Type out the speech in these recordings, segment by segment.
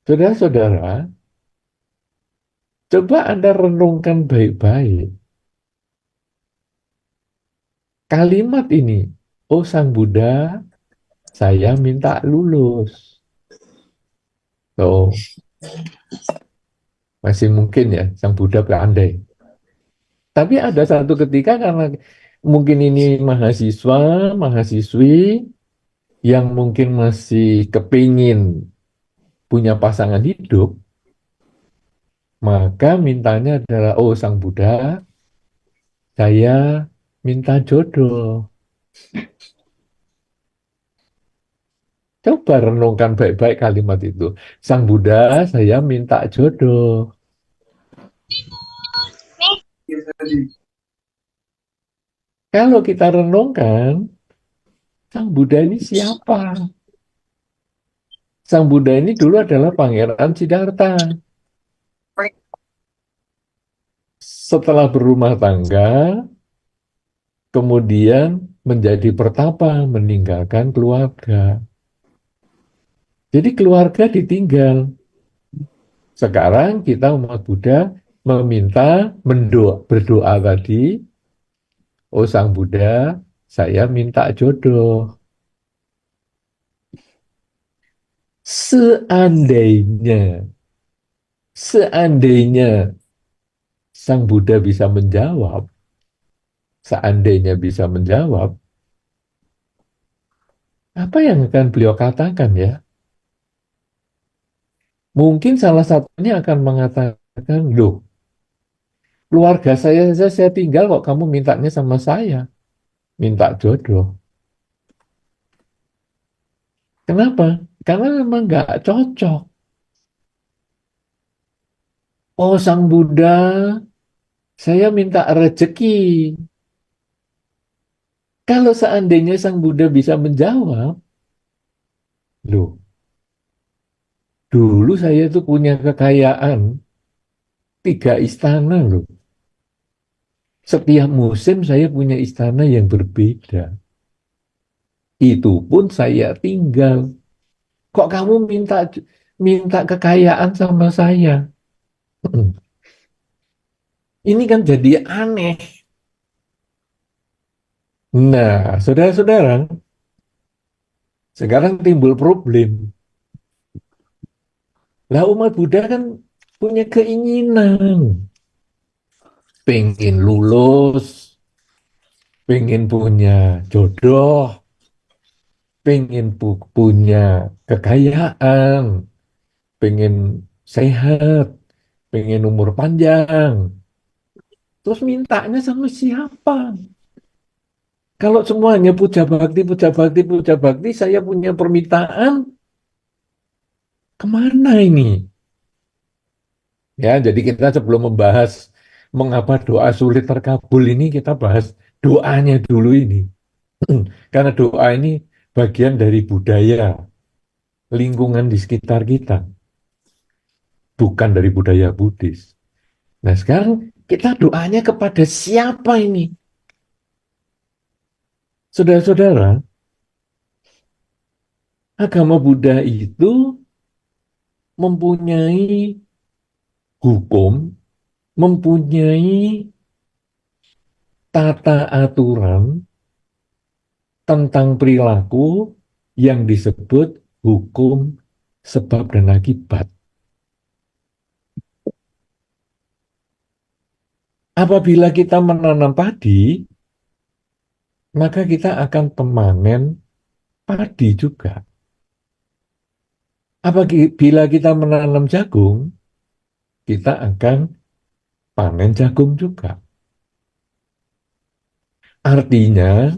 Saudara-saudara, coba Anda renungkan baik-baik. Kalimat ini, oh Sang Buddha, saya minta lulus. Oh, masih mungkin ya, Sang Buddha berandai. Tapi ada satu ketika karena mungkin ini mahasiswa, mahasiswi yang mungkin masih kepingin punya pasangan hidup, maka mintanya adalah, oh Sang Buddha, saya minta jodoh. Coba renungkan baik-baik kalimat itu. Sang Buddha, saya minta jodoh. Kalau kita renungkan, Sang Buddha ini siapa? Sang Buddha ini dulu adalah Pangeran Siddhartha. Setelah berumah tangga, kemudian menjadi pertapa, meninggalkan keluarga. Jadi keluarga ditinggal. Sekarang kita umat Buddha meminta, berdoa tadi, oh Sang Buddha, saya minta jodoh. Seandainya, seandainya Sang Buddha bisa menjawab, seandainya bisa menjawab, apa yang akan beliau katakan ya? Mungkin salah satunya akan mengatakan, loh, keluarga saya saja saya tinggal kok kamu mintanya sama saya, minta jodoh. Kenapa? Karena memang nggak cocok. Oh, Sang Buddha, saya minta rezeki. Kalau seandainya Sang Buddha bisa menjawab, loh, dulu saya tuh punya kekayaan 3 istana loh. Setiap musim saya punya istana yang berbeda. Itu pun saya tinggal. Kok kamu minta minta kekayaan sama saya? Ini kan jadi aneh. Nah, saudara-saudara, sekarang timbul problem. Lah umat Buddha kan punya keinginan. Pengen lulus, pengen punya jodoh, pengen punya kekayaan, pengen sehat, pengen umur panjang. Terus mintanya sama siapa? Kalau semuanya puja bakti, puja bakti, puja bakti, saya punya permintaan, kemana ini? Ya, jadi kita sebelum membahas mengapa doa sulit terkabul ini, kita bahas doanya dulu ini. Karena doa ini bagian dari budaya lingkungan di sekitar kita, bukan dari budaya Buddhis. Nah, sekarang kita doanya kepada siapa ini? Saudara-saudara, agama Buddha itu mempunyai hukum, mempunyai tata aturan tentang perilaku yang disebut hukum sebab dan akibat. Apabila kita menanam padi, maka kita akan memanen padi juga. Apabila kita menanam jagung, kita akan panen jagung juga. Artinya,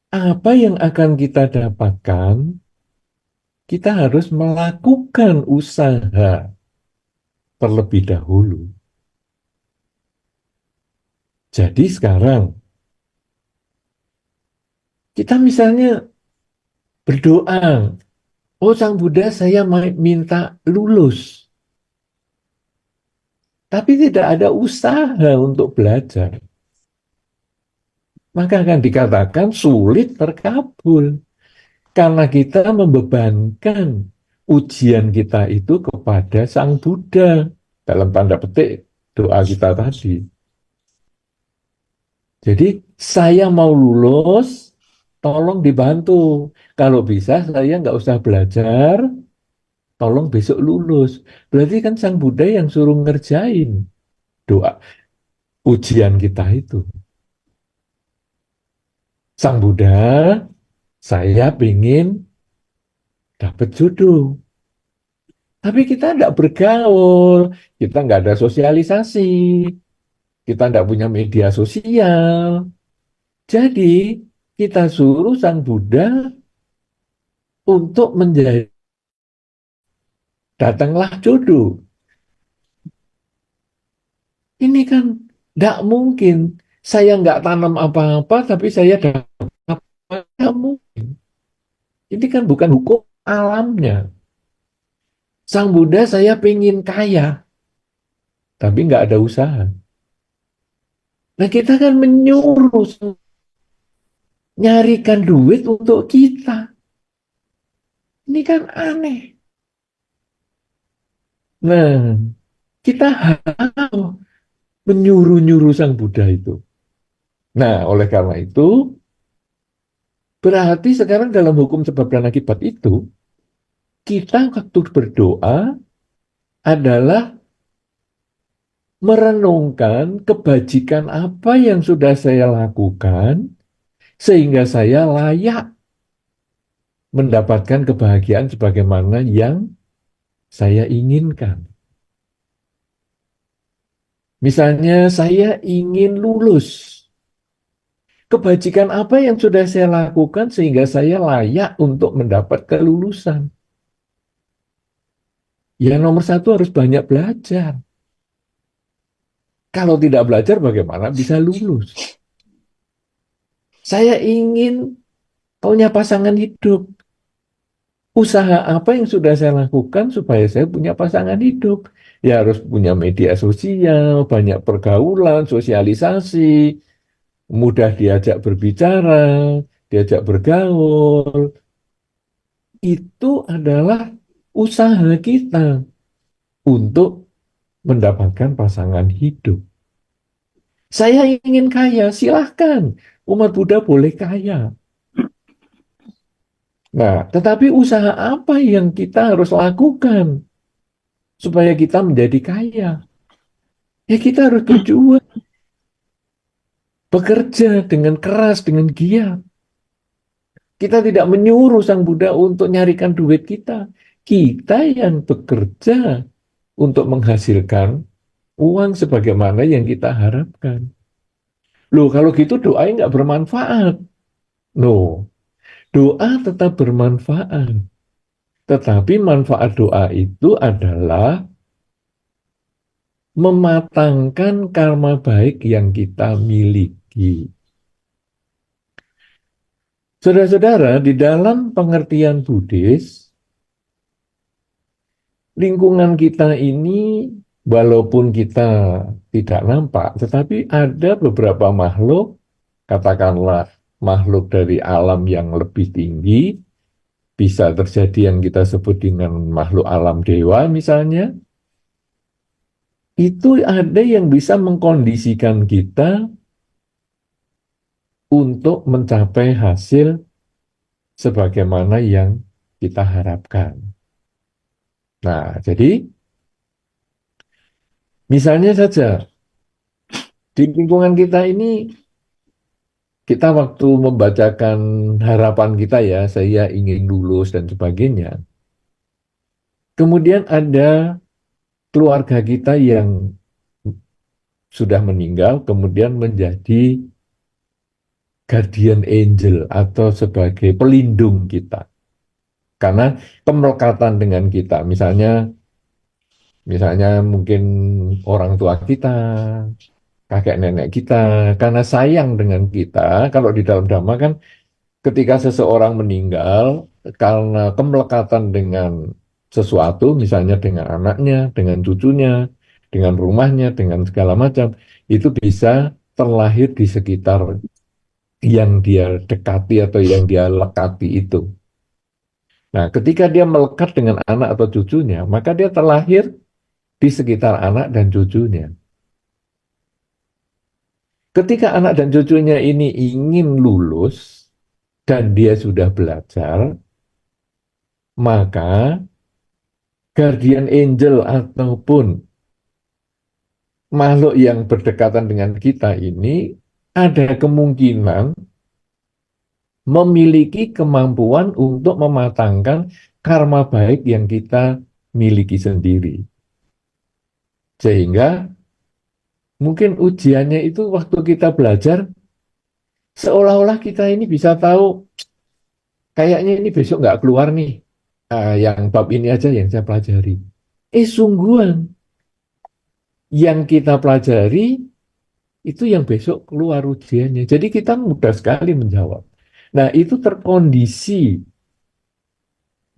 apa yang akan kita dapatkan, kita harus melakukan usaha terlebih dahulu. Jadi sekarang, kita misalnya berdoa, oh Sang Buddha saya minta lulus. Tapi tidak ada usaha untuk belajar. Maka akan dikatakan sulit terkabul. Karena kita membebankan ujian kita itu kepada Sang Buddha, dalam tanda petik doa kita tadi. Jadi saya mau lulus, tolong dibantu. Kalau bisa saya nggak usah belajar, tolong besok lulus. Berarti kan Sang Buddha yang suruh ngerjain doa ujian kita itu. Sang Buddha, saya ingin dapat jodoh. Tapi kita tidak bergaul, kita nggak ada sosialisasi, kita tidak punya media sosial. Jadi kita suruh Sang Buddha untuk menjadi datanglah jodoh. Ini kan tidak mungkin. Saya nggak tanam apa-apa, tapi saya dapat apa? Nggak mungkin. Ini kan bukan hukum alamnya. Sang Buddha saya pengen kaya, tapi nggak ada usaha. Nah kita kan menyuruh nyarikan duit untuk kita. Ini kan aneh. Nah, kita harus menyuruh-nyuruh Sang Buddha itu. Nah, oleh karena itu, berarti sekarang dalam hukum sebab dan akibat itu, kita waktu berdoa adalah merenungkan kebajikan apa yang sudah saya lakukan, sehingga saya layak mendapatkan kebahagiaan sebagaimana yang saya inginkan. Misalnya saya ingin lulus. Kebajikan apa yang sudah saya lakukan sehingga saya layak untuk mendapat kelulusan? Ya nomor satu harus banyak belajar. Kalau tidak belajar bagaimana bisa lulus? Saya ingin punya pasangan hidup. Usaha apa yang sudah saya lakukan supaya saya punya pasangan hidup? Ya harus punya media sosial, banyak pergaulan, sosialisasi, mudah diajak berbicara, diajak bergaul. Itu adalah usaha kita untuk mendapatkan pasangan hidup. Saya ingin kaya, silahkan. Umat Buddha boleh kaya. Nah, tetapi usaha apa yang kita harus lakukan supaya kita menjadi kaya? Ya kita harus berjuang, bekerja dengan keras, dengan giat. Kita tidak menyuruh Sang Buddha untuk nyarikan duit kita. Kita yang bekerja untuk menghasilkan uang sebagaimana yang kita harapkan. Loh, kalau gitu doanya nggak bermanfaat. Loh, doa tetap bermanfaat. Tetapi manfaat doa itu adalah mematangkan karma baik yang kita miliki. Saudara-saudara, di dalam pengertian Buddhis, lingkungan kita ini walaupun kita tidak nampak, tetapi ada beberapa makhluk, katakanlah makhluk dari alam yang lebih tinggi, bisa terjadi yang kita sebut dengan makhluk alam dewa misalnya, itu ada yang bisa mengkondisikan kita untuk mencapai hasil sebagaimana yang kita harapkan. Nah, jadi misalnya saja di lingkungan kita ini kita waktu membacakan harapan kita ya, saya ingin lulus dan sebagainya. Kemudian ada keluarga kita yang sudah meninggal, kemudian menjadi guardian angel atau sebagai pelindung kita. Karena kemelekatan dengan kita, misalnya mungkin orang tua kita, kakek nenek kita, karena sayang dengan kita, kalau di dalam Dhamma kan ketika seseorang meninggal, karena kemelekatan dengan sesuatu, misalnya dengan anaknya, dengan cucunya, dengan rumahnya, dengan segala macam, itu bisa terlahir di sekitar yang dia dekati atau yang dia lekati itu. Nah, ketika dia melekat dengan anak atau cucunya, maka dia terlahir di sekitar anak dan cucunya. Ketika anak dan cucunya ini ingin lulus dan dia sudah belajar, maka guardian angel ataupun makhluk yang berdekatan dengan kita ini ada kemungkinan memiliki kemampuan untuk mematangkan karma baik yang kita miliki sendiri. Sehingga mungkin ujiannya itu waktu kita belajar, seolah-olah kita ini bisa tahu, kayaknya ini besok nggak keluar nih. Yang bab ini aja yang saya pelajari. Sungguhan yang kita pelajari itu yang besok keluar ujiannya. Jadi kita mudah sekali menjawab. Nah, itu terkondisi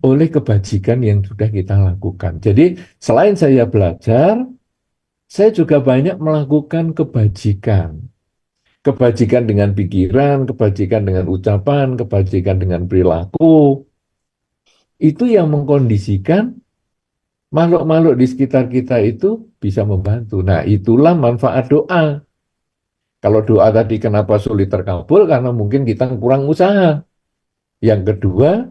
oleh kebajikan yang sudah kita lakukan. Jadi selain saya belajar, saya juga banyak melakukan kebajikan. Kebajikan dengan pikiran, kebajikan dengan ucapan, kebajikan dengan perilaku. Itu yang mengkondisikan makhluk-makhluk di sekitar kita itu bisa membantu. Nah, itulah manfaat doa. Kalau doa tadi kenapa sulit terkabul? Karena mungkin kita kurang usaha. Yang kedua,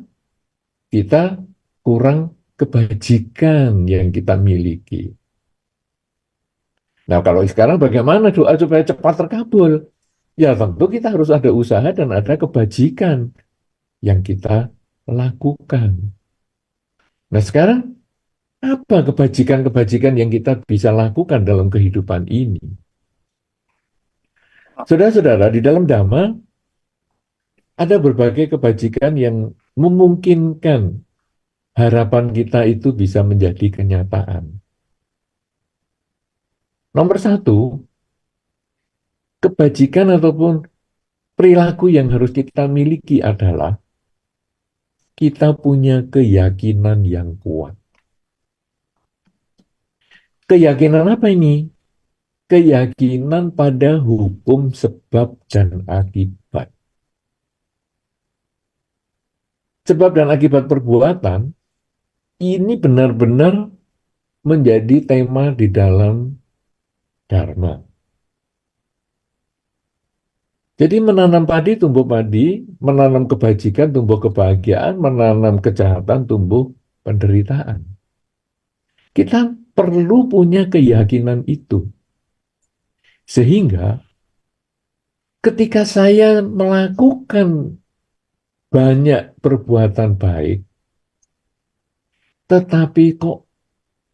kita kurang kebajikan yang kita miliki. Nah, kalau sekarang bagaimana doa supaya cepat terkabul? Ya, tentu kita harus ada usaha dan ada kebajikan yang kita lakukan. Nah, sekarang apa kebajikan-kebajikan yang kita bisa lakukan dalam kehidupan ini? Saudara-saudara, di dalam Dhamma ada berbagai kebajikan yang memungkinkan harapan kita itu bisa menjadi kenyataan. Nomor satu, kebajikan ataupun perilaku yang harus kita miliki adalah kita punya keyakinan yang kuat. Keyakinan apa ini? Keyakinan pada hukum sebab dan akibat. Sebab dan akibat perbuatan ini benar-benar menjadi tema di dalam Dharma. Jadi menanam padi tumbuh padi, menanam kebajikan tumbuh kebahagiaan, menanam kejahatan tumbuh penderitaan. Kita perlu punya keyakinan itu. Sehingga ketika saya melakukan banyak perbuatan baik, tetapi kok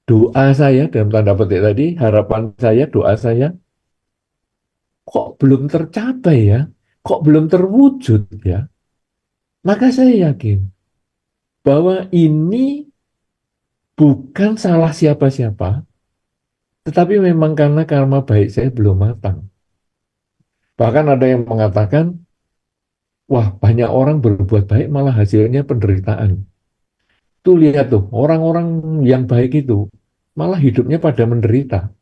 doa saya, dalam tanda petik tadi, harapan saya, doa saya, kok belum tercapai ya, kok belum terwujud ya, maka saya yakin bahwa ini bukan salah siapa-siapa, tetapi memang karena karma baik saya belum matang. Bahkan ada yang mengatakan, wah banyak orang berbuat baik malah hasilnya penderitaan. Tuh lihat tuh, orang-orang yang baik itu malah hidupnya pada menderita.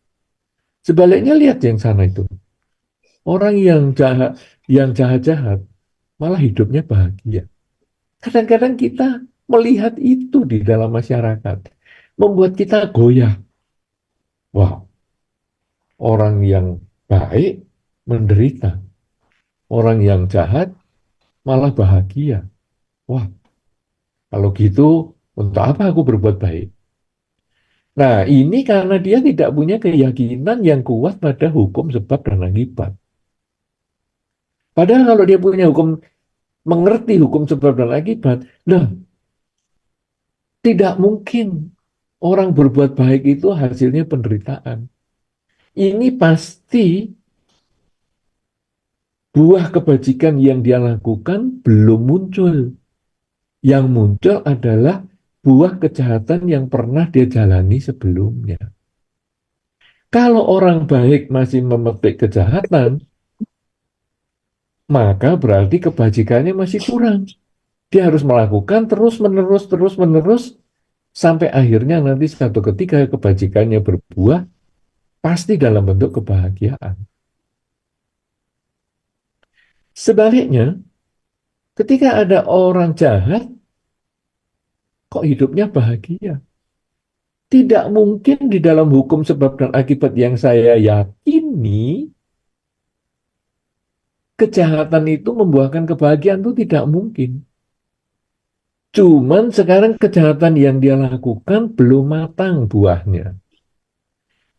Sebaliknya lihat yang sana itu. Orang yang jahat-jahat, malah hidupnya bahagia. Kadang-kadang kita melihat itu di dalam masyarakat, membuat kita goyah. Wah, orang yang baik menderita, orang yang jahat malah bahagia. Wah, kalau gitu, untuk apa aku berbuat baik? Nah, ini karena dia tidak punya keyakinan yang kuat pada hukum sebab dan akibat. Padahal kalau dia punya mengerti hukum sebab dan akibat, nah, tidak mungkin orang berbuat baik itu hasilnya penderitaan. Ini pasti buah kebajikan yang dia lakukan belum muncul. Yang muncul adalah buah kejahatan yang pernah dia jalani sebelumnya. Kalau orang baik masih memetik kejahatan, maka berarti kebajikannya masih kurang. Dia harus melakukan terus-menerus, sampai akhirnya nanti satu ketika kebajikannya berbuah, pasti dalam bentuk kebahagiaan. Sebaliknya, ketika ada orang jahat, kok hidupnya bahagia? Tidak mungkin di dalam hukum sebab dan akibat yang saya yakini, kejahatan itu membuahkan kebahagiaan itu tidak mungkin. Cuman sekarang kejahatan yang dia lakukan belum matang buahnya.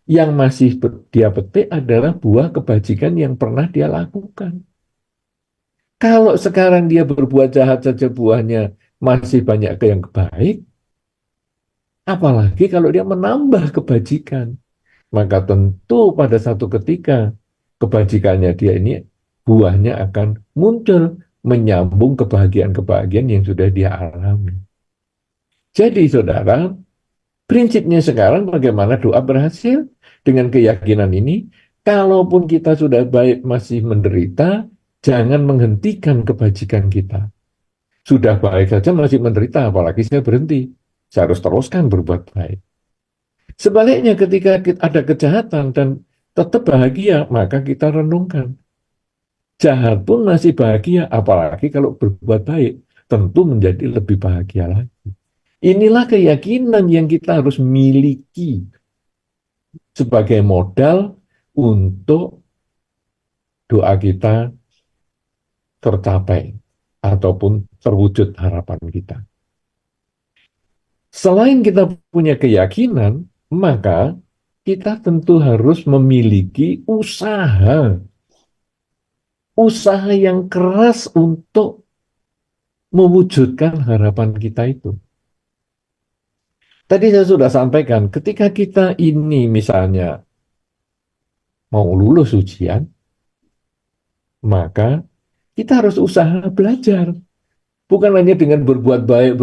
Yang masih dia petik adalah buah kebajikan yang pernah dia lakukan. Kalau sekarang dia berbuat jahat saja buahnya masih banyak ke yang baik, apalagi kalau dia menambah kebajikan. Maka tentu pada satu ketika kebajikannya dia ini buahnya akan muncul menyambung kebahagiaan-kebahagiaan yang sudah dia alami. Jadi saudara, prinsipnya sekarang bagaimana doa berhasil dengan keyakinan ini, kalaupun kita sudah baik masih menderita, jangan menghentikan kebajikan kita. Sudah baik saja masih menderita, apalagi saya berhenti. Saya harus teruskan berbuat baik. Sebaliknya ketika ada kejahatan dan tetap bahagia, maka kita renungkan. Jahat pun masih bahagia, apalagi kalau berbuat baik. Tentu menjadi lebih bahagia lagi. Inilah keyakinan yang kita harus miliki sebagai modal untuk doa kita tercapai ataupun terwujud harapan kita. Selain kita punya keyakinan, maka kita tentu harus memiliki usaha yang keras untuk mewujudkan harapan kita itu. Tadi saya sudah sampaikan, ketika kita ini misalnya mau lulus ujian, maka kita harus usaha belajar. Bukan hanya dengan berbuat baik,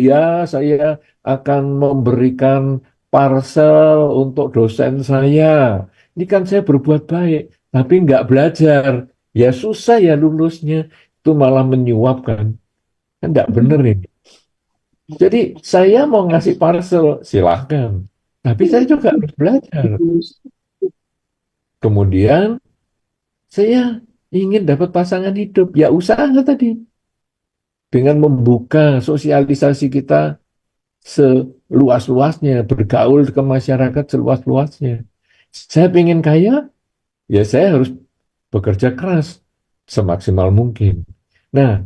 ya saya akan memberikan parcel untuk dosen saya. Ini kan saya berbuat baik, tapi nggak belajar. Ya susah ya lulusnya, itu malah menyuapkan. Kan nggak bener ini. Jadi saya mau ngasih parcel, silahkan. Tapi saya juga harus belajar. Kemudian saya ingin dapat pasangan hidup, ya usaha tadi. Dengan membuka sosialisasi kita seluas-luasnya, bergaul ke masyarakat seluas-luasnya. Saya ingin kaya, ya saya harus bekerja keras semaksimal mungkin. Nah,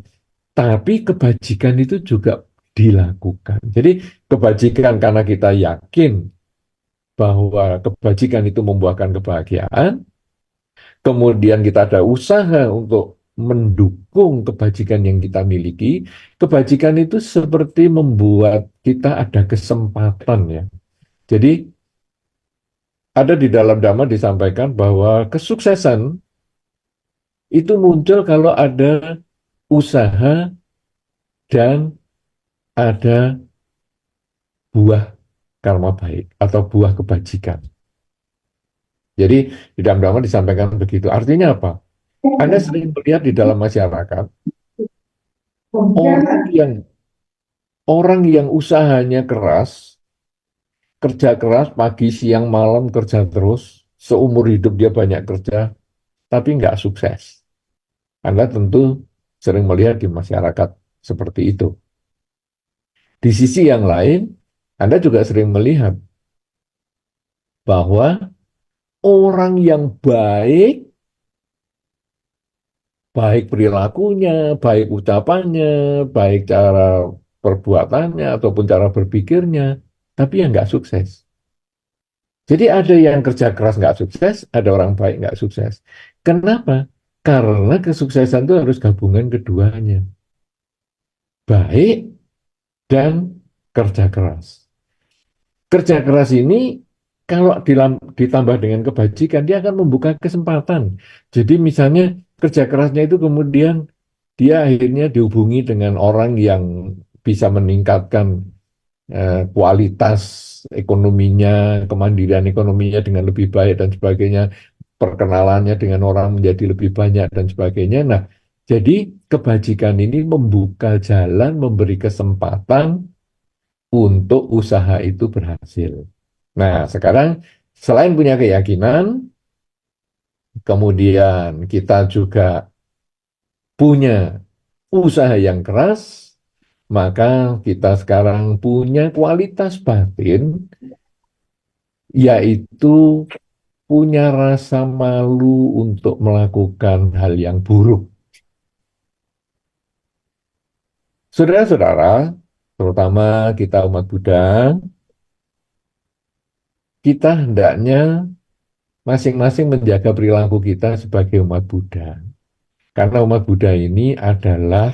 tapi kebajikan itu juga dilakukan. Jadi kebajikan karena kita yakin bahwa kebajikan itu membuahkan kebahagiaan, kemudian kita ada usaha untuk mendukung kebajikan yang kita miliki, kebajikan itu seperti membuat kita ada kesempatan ya. Jadi ada di dalam Dhamma disampaikan bahwa kesuksesan itu muncul kalau ada usaha dan ada buah karma baik atau buah kebajikan. Jadi di dalam Dhamma disampaikan begitu. Artinya apa? Anda sering melihat di dalam masyarakat orang yang usahanya keras, kerja keras pagi, siang, malam kerja terus, seumur hidup dia banyak kerja, tapi nggak sukses. Anda tentu sering melihat di masyarakat seperti itu. Di sisi yang lain, Anda juga sering melihat bahwa orang yang baik, baik perilakunya, baik ucapannya, baik cara perbuatannya, ataupun cara berpikirnya, tapi yang nggak sukses. Jadi ada yang kerja keras nggak sukses, ada orang baik nggak sukses. Kenapa? Karena kesuksesan itu harus gabungan keduanya. Baik dan kerja keras. Kerja keras ini kalau ditambah dengan kebajikan, dia akan membuka kesempatan. Jadi misalnya kerja kerasnya itu kemudian dia akhirnya dihubungi dengan orang yang bisa meningkatkan kualitas ekonominya, kemandirian ekonominya dengan lebih baik dan sebagainya, perkenalannya dengan orang menjadi lebih banyak dan sebagainya. Nah, jadi kebajikan ini membuka jalan, memberi kesempatan untuk usaha itu berhasil. Nah, sekarang selain punya keyakinan, kemudian kita juga punya usaha yang keras, maka kita sekarang punya kualitas batin, yaitu punya rasa malu untuk melakukan hal yang buruk. Saudara-saudara, terutama kita umat Buddha, kita hendaknya masing-masing menjaga perilaku kita sebagai umat Buddha. Karena umat Buddha ini adalah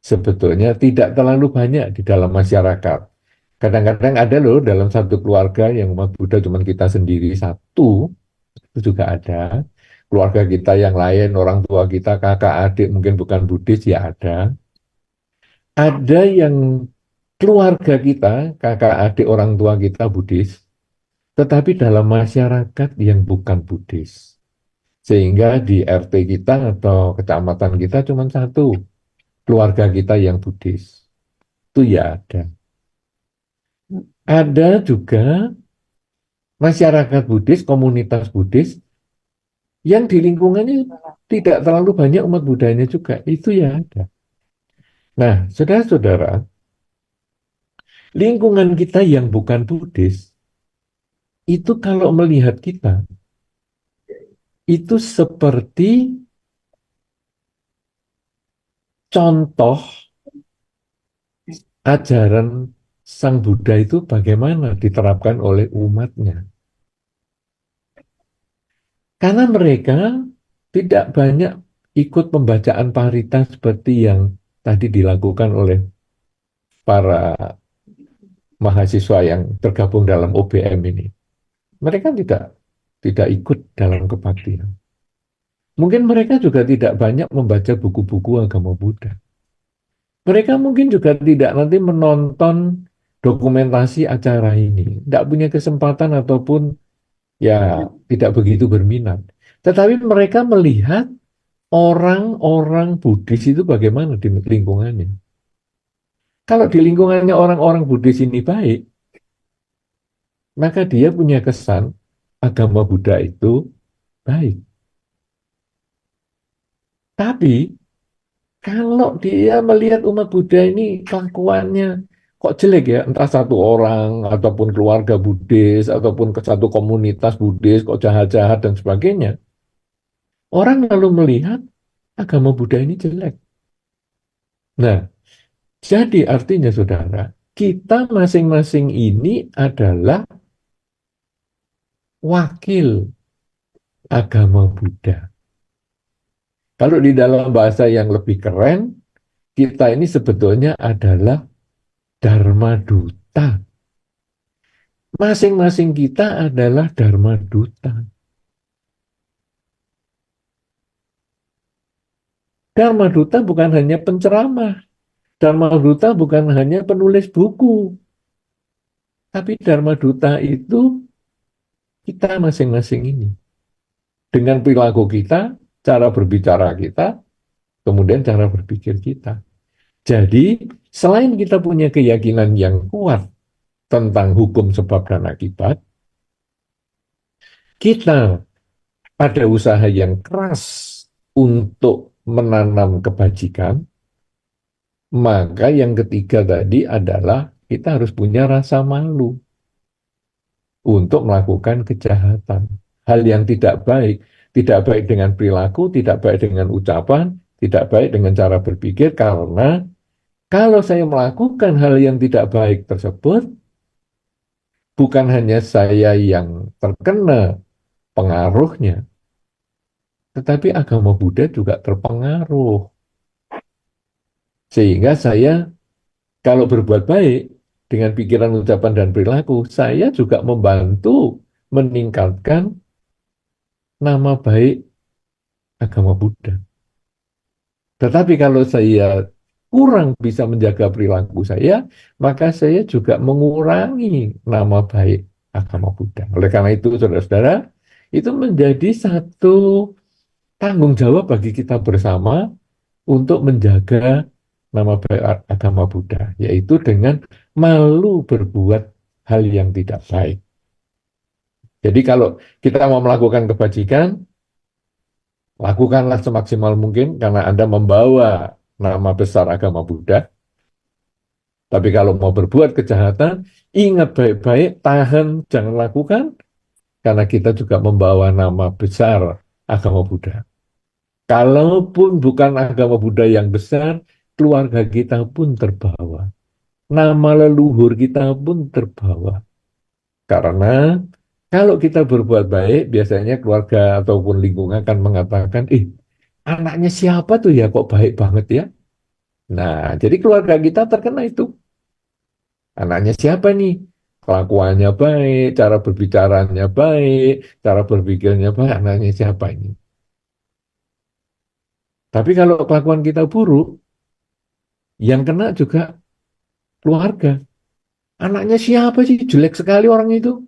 sebetulnya tidak terlalu banyak di dalam masyarakat. Kadang-kadang ada loh dalam satu keluarga yang umat Buddha cuma kita sendiri satu, itu juga ada. Keluarga kita yang lain, orang tua kita, kakak, adik mungkin bukan Buddhis, ya ada. Ada yang keluarga kita, kakak, adik, orang tua kita Buddhis, tetapi dalam masyarakat yang bukan Buddhis. Sehingga di RT kita atau kecamatan kita cuma satu, keluarga kita yang Buddhis. Itu ya ada. Ada juga masyarakat Buddhis, komunitas Buddhis, yang di lingkungannya tidak terlalu banyak umat Buddhanya juga. Itu ya ada. Nah, saudara-saudara, lingkungan kita yang bukan Buddhis, itu kalau melihat kita, itu seperti contoh ajaran Sang Buddha itu bagaimana diterapkan oleh umatnya. Karena mereka tidak banyak ikut pembacaan parita seperti yang tadi dilakukan oleh para mahasiswa yang tergabung dalam OBM ini. Mereka tidak ikut dalam kebaktian. Mungkin mereka juga tidak banyak membaca buku-buku agama Buddha. Mereka mungkin juga tidak nanti menonton dokumentasi acara ini. Tidak punya kesempatan ataupun ya tidak begitu berminat. Tetapi mereka melihat orang-orang Buddhis itu bagaimana di lingkungannya. Kalau di lingkungannya orang-orang Buddhis ini baik, maka dia punya kesan agama Buddha itu baik. Tapi kalau dia melihat umat Buddha ini kelakuannya kok jelek ya, entah satu orang ataupun keluarga Buddhis ataupun ke satu komunitas Buddhis kok jahat-jahat dan sebagainya, orang lalu melihat agama Buddha ini jelek. Nah, jadi artinya saudara, kita masing-masing ini adalah wakil agama Buddha. Kalau di dalam bahasa yang lebih keren, kita ini sebetulnya adalah Dharma Duta. Masing-masing kita adalah Dharma Duta. Dharma Duta bukan hanya penceramah. Dharma Duta bukan hanya penulis buku. Tapi Dharma Duta itu kita masing-masing ini. Dengan perilaku kita, cara berbicara kita, kemudian cara berpikir kita. Jadi, selain kita punya keyakinan yang kuat tentang hukum sebab dan akibat, kita ada usaha yang keras untuk menanam kebajikan, maka yang ketiga tadi adalah kita harus punya rasa malu untuk melakukan kejahatan. Hal yang tidak baik dengan perilaku, tidak baik dengan ucapan, tidak baik dengan cara berpikir, karena kalau saya melakukan hal yang tidak baik tersebut, bukan hanya saya yang terkena pengaruhnya, tetapi agama Buddha juga terpengaruh. Sehingga saya kalau berbuat baik dengan pikiran, ucapan, dan perilaku, saya juga membantu meningkatkan nama baik agama Buddha. Tetapi kalau saya kurang bisa menjaga perilaku saya, maka saya juga mengurangi nama baik agama Buddha. Oleh karena itu, saudara-saudara, itu menjadi satu tanggung jawab bagi kita bersama untuk menjaga nama baik agama Buddha, yaitu dengan malu berbuat hal yang tidak baik. Jadi kalau kita mau melakukan kebajikan, lakukanlah semaksimal mungkin karena Anda membawa nama besar agama Buddha. Tapi kalau mau berbuat kejahatan, ingat baik-baik, tahan, jangan lakukan, karena kita juga membawa nama besar agama Buddha. Kalaupun bukan agama Buddha yang besar, keluarga kita pun terbawa. Nama leluhur kita pun terbawa. Karena kalau kita berbuat baik, biasanya keluarga ataupun lingkungan akan mengatakan, anaknya siapa tuh ya kok baik banget ya? Nah, jadi keluarga kita terkena itu. Anaknya siapa nih? Kelakuannya baik, cara berbicaranya baik, cara berpikirnya baik, anaknya siapa ini? Tapi kalau kelakuan kita buruk, yang kena juga keluarga. Anaknya siapa sih? Jelek sekali orang itu.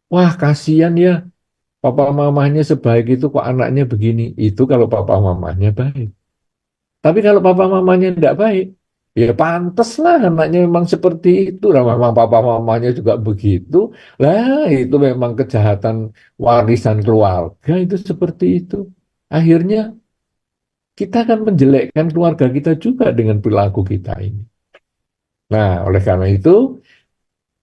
Wah, kasihan ya. Papa mamahnya sebaik itu kok anaknya begini. Itu kalau papa mamahnya baik. Tapi kalau papa mamahnya tidak baik, ya pantas lah anaknya memang seperti itu. Lah memang papa mamahnya juga begitu. Lah itu memang kejahatan warisan keluarga itu seperti itu. Akhirnya kita akan menjelekkan keluarga kita juga dengan perilaku kita ini. Nah, oleh karena itu,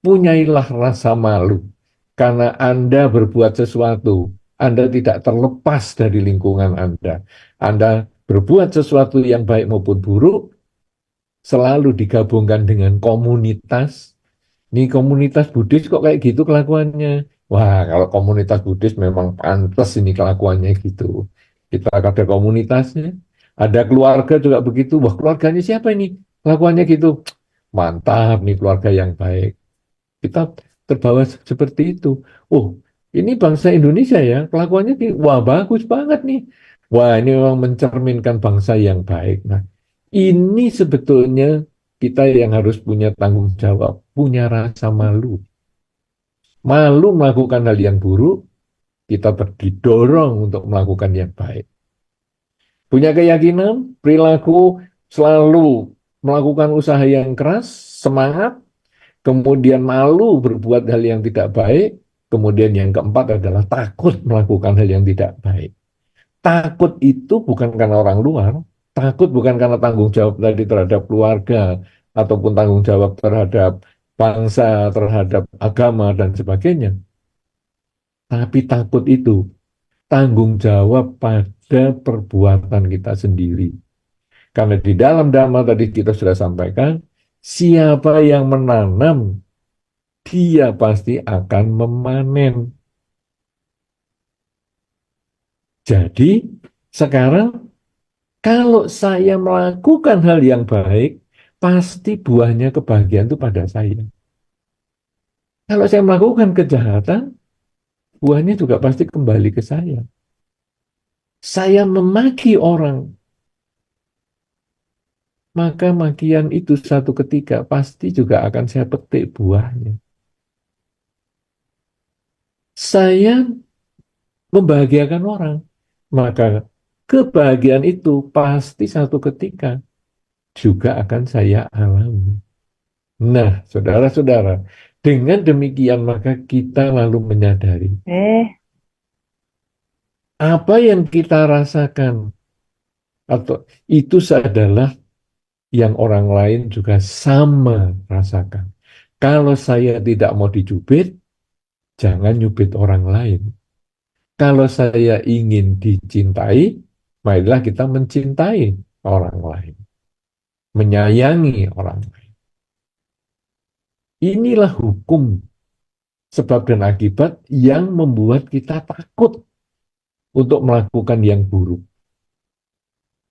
punyailah rasa malu karena Anda berbuat sesuatu. Anda tidak terlepas dari lingkungan Anda. Anda berbuat sesuatu yang baik maupun buruk, selalu digabungkan dengan komunitas. Nih komunitas Buddhis kok kayak gitu kelakuannya. Wah, kalau komunitas Buddhis memang pantas ini kelakuannya gitu. Kita ada komunitasnya, ada keluarga juga begitu. Wah, keluarganya siapa ini? Kelakuannya gitu. Mantap nih keluarga yang baik. Kita terbawa seperti itu. Oh, ini bangsa Indonesia ya, kelakuannya wah bagus banget nih. Wah, ini memang mencerminkan bangsa yang baik. Nah, ini sebetulnya kita yang harus punya tanggung jawab, punya rasa malu. Malu melakukan hal yang buruk, kita didorong untuk melakukan yang baik. Punya keyakinan, perilaku, selalu melakukan usaha yang keras, semangat, kemudian malu berbuat hal yang tidak baik, kemudian yang keempat adalah takut melakukan hal yang tidak baik. Takut itu bukan karena orang luar, takut bukan karena tanggung jawab tadi terhadap keluarga, ataupun tanggung jawab terhadap bangsa, terhadap agama, dan sebagainya. Tapi takut itu tanggung jawab pada perbuatan kita sendiri. Karena di dalam Dhamma tadi kita sudah sampaikan, siapa yang menanam dia pasti akan memanen. Jadi, sekarang kalau saya melakukan hal yang baik, pasti buahnya kebahagiaan itu pada saya. Kalau saya melakukan kejahatan, buahnya juga pasti kembali ke saya. Saya memaki orang, maka makian itu satu ketika pasti juga akan saya petik buahnya. Saya membahagiakan orang, maka kebahagiaan itu pasti satu ketika juga akan saya alami. Nah, saudara-saudara, dengan demikian maka kita lalu menyadari apa yang kita rasakan atau itu adalah yang orang lain juga sama rasakan. Kalau saya tidak mau dicubit, jangan nyubit orang lain. Kalau saya ingin dicintai, marilah kita mencintai orang lain, menyayangi orang lain. Inilah hukum sebab dan akibat yang membuat kita takut untuk melakukan yang buruk.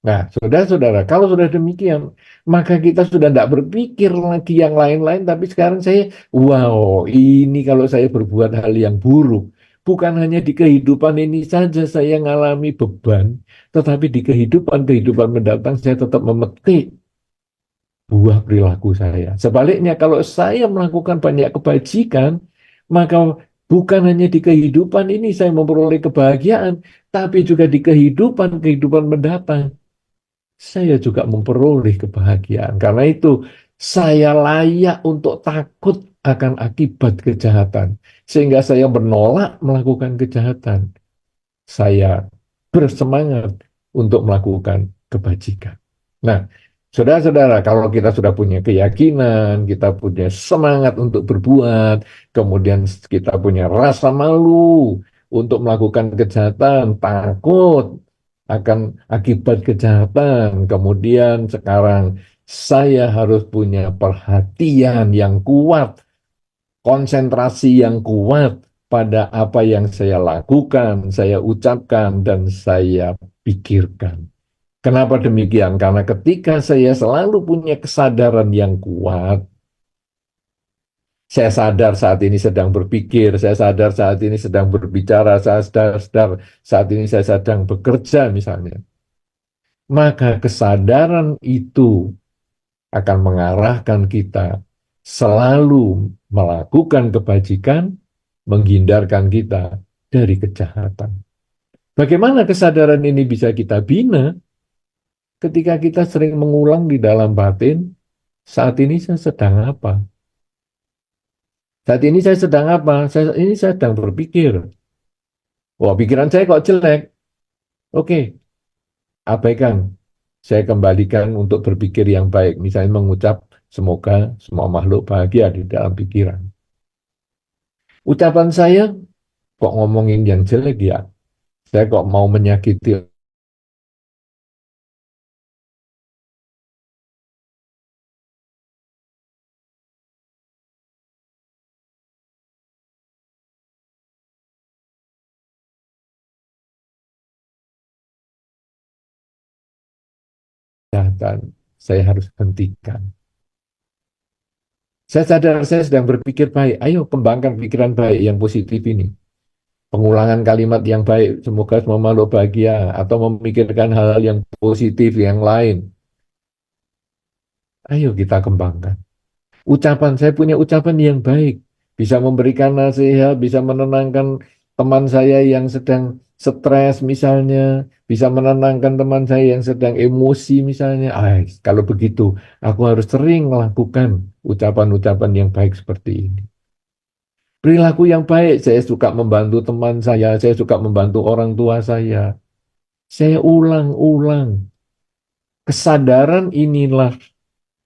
Nah, saudara-saudara, kalau sudah demikian, maka kita sudah tidak berpikir lagi yang lain-lain, tapi sekarang saya, wow, ini kalau saya berbuat hal yang buruk, bukan hanya di kehidupan ini saja saya mengalami beban, tetapi di kehidupan-kehidupan mendatang saya tetap memetik buah perilaku saya. Sebaliknya, kalau saya melakukan banyak kebajikan, maka bukan hanya di kehidupan ini saya memperoleh kebahagiaan, tapi juga di kehidupan-kehidupan mendatang saya juga memperoleh kebahagiaan. Karena itu, saya layak untuk takut akan akibat kejahatan, sehingga saya menolak melakukan kejahatan. Saya bersemangat untuk melakukan kebajikan. Nah, Saudara-saudara, kalau kita sudah punya keyakinan, kita punya semangat untuk berbuat, kemudian kita punya rasa malu untuk melakukan kejahatan, takut akan akibat kejahatan, kemudian sekarang saya harus punya perhatian yang kuat, konsentrasi yang kuat pada apa yang saya lakukan, saya ucapkan, dan saya pikirkan. Kenapa demikian? Karena ketika saya selalu punya kesadaran yang kuat, saya sadar saat ini sedang berpikir, saya sadar saat ini sedang berbicara, saya sadar saat ini saya sedang bekerja misalnya. Maka kesadaran itu akan mengarahkan kita selalu melakukan kebajikan, menghindarkan kita dari kejahatan. Bagaimana kesadaran ini bisa kita bina? Ketika kita sering mengulang di dalam batin, saat ini saya sedang apa? Saat ini saya sedang apa? Ini saya sedang berpikir. Wah, pikiran saya kok jelek. Oke, abaikan. Saya kembalikan untuk berpikir yang baik. Misalnya mengucap, semoga semua makhluk bahagia di dalam pikiran. Ucapan saya kok ngomongin yang jelek ya? Saya kok mau menyakiti kejahatan. Saya harus hentikan. Saya sadar saya sedang berpikir baik. Ayo kembangkan pikiran baik yang positif ini. Pengulangan kalimat yang baik, semoga semua makhluk bahagia, atau memikirkan hal-hal yang positif yang lain. Ayo kita kembangkan. Ucapan, saya punya ucapan yang baik. Bisa memberikan nasihat, bisa menenangkan teman saya yang sedang stres misalnya. Bisa menenangkan teman saya yang sedang emosi misalnya. Kalau begitu, aku harus sering melakukan ucapan-ucapan yang baik seperti ini. Perilaku yang baik, saya suka membantu teman saya suka membantu orang tua saya. Saya ulang-ulang. Kesadaran inilah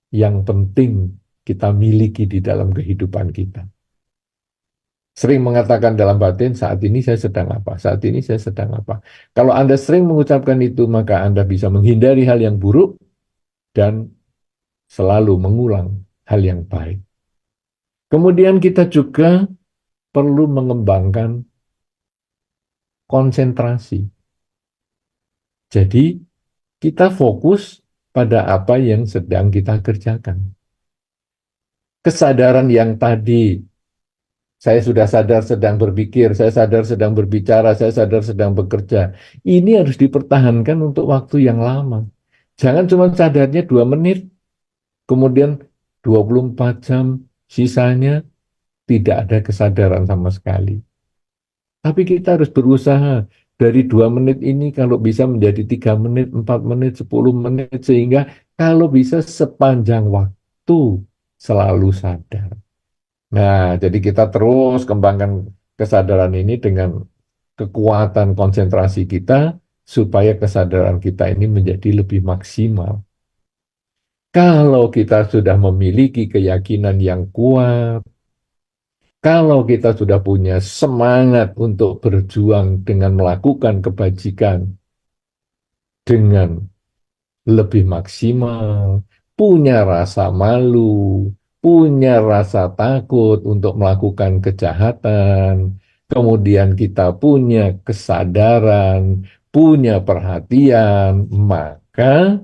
yang penting kita miliki di dalam kehidupan kita. Sering mengatakan dalam batin, saat ini saya sedang apa? Saat ini saya sedang apa? Kalau Anda sering mengucapkan itu, maka Anda bisa menghindari hal yang buruk dan selalu mengulang hal yang baik. Kemudian kita juga perlu mengembangkan konsentrasi. Jadi, kita fokus pada apa yang sedang kita kerjakan. Kesadaran yang tadi, saya sudah sadar sedang berpikir, saya sadar sedang berbicara, saya sadar sedang bekerja. Ini harus dipertahankan untuk waktu yang lama. Jangan cuma sadarnya 2 menit, kemudian 24 jam sisanya tidak ada kesadaran sama sekali. Tapi kita harus berusaha dari 2 menit ini kalau bisa menjadi 3 menit, 4 menit, 10 menit, sehingga kalau bisa sepanjang waktu selalu sadar. Nah, jadi kita terus kembangkan kesadaran ini dengan kekuatan konsentrasi kita supaya kesadaran kita ini menjadi lebih maksimal. Kalau kita sudah memiliki keyakinan yang kuat, kalau kita sudah punya semangat untuk berjuang dengan melakukan kebajikan dengan lebih maksimal, punya rasa malu, punya rasa takut untuk melakukan kejahatan, kemudian kita punya kesadaran, punya perhatian, maka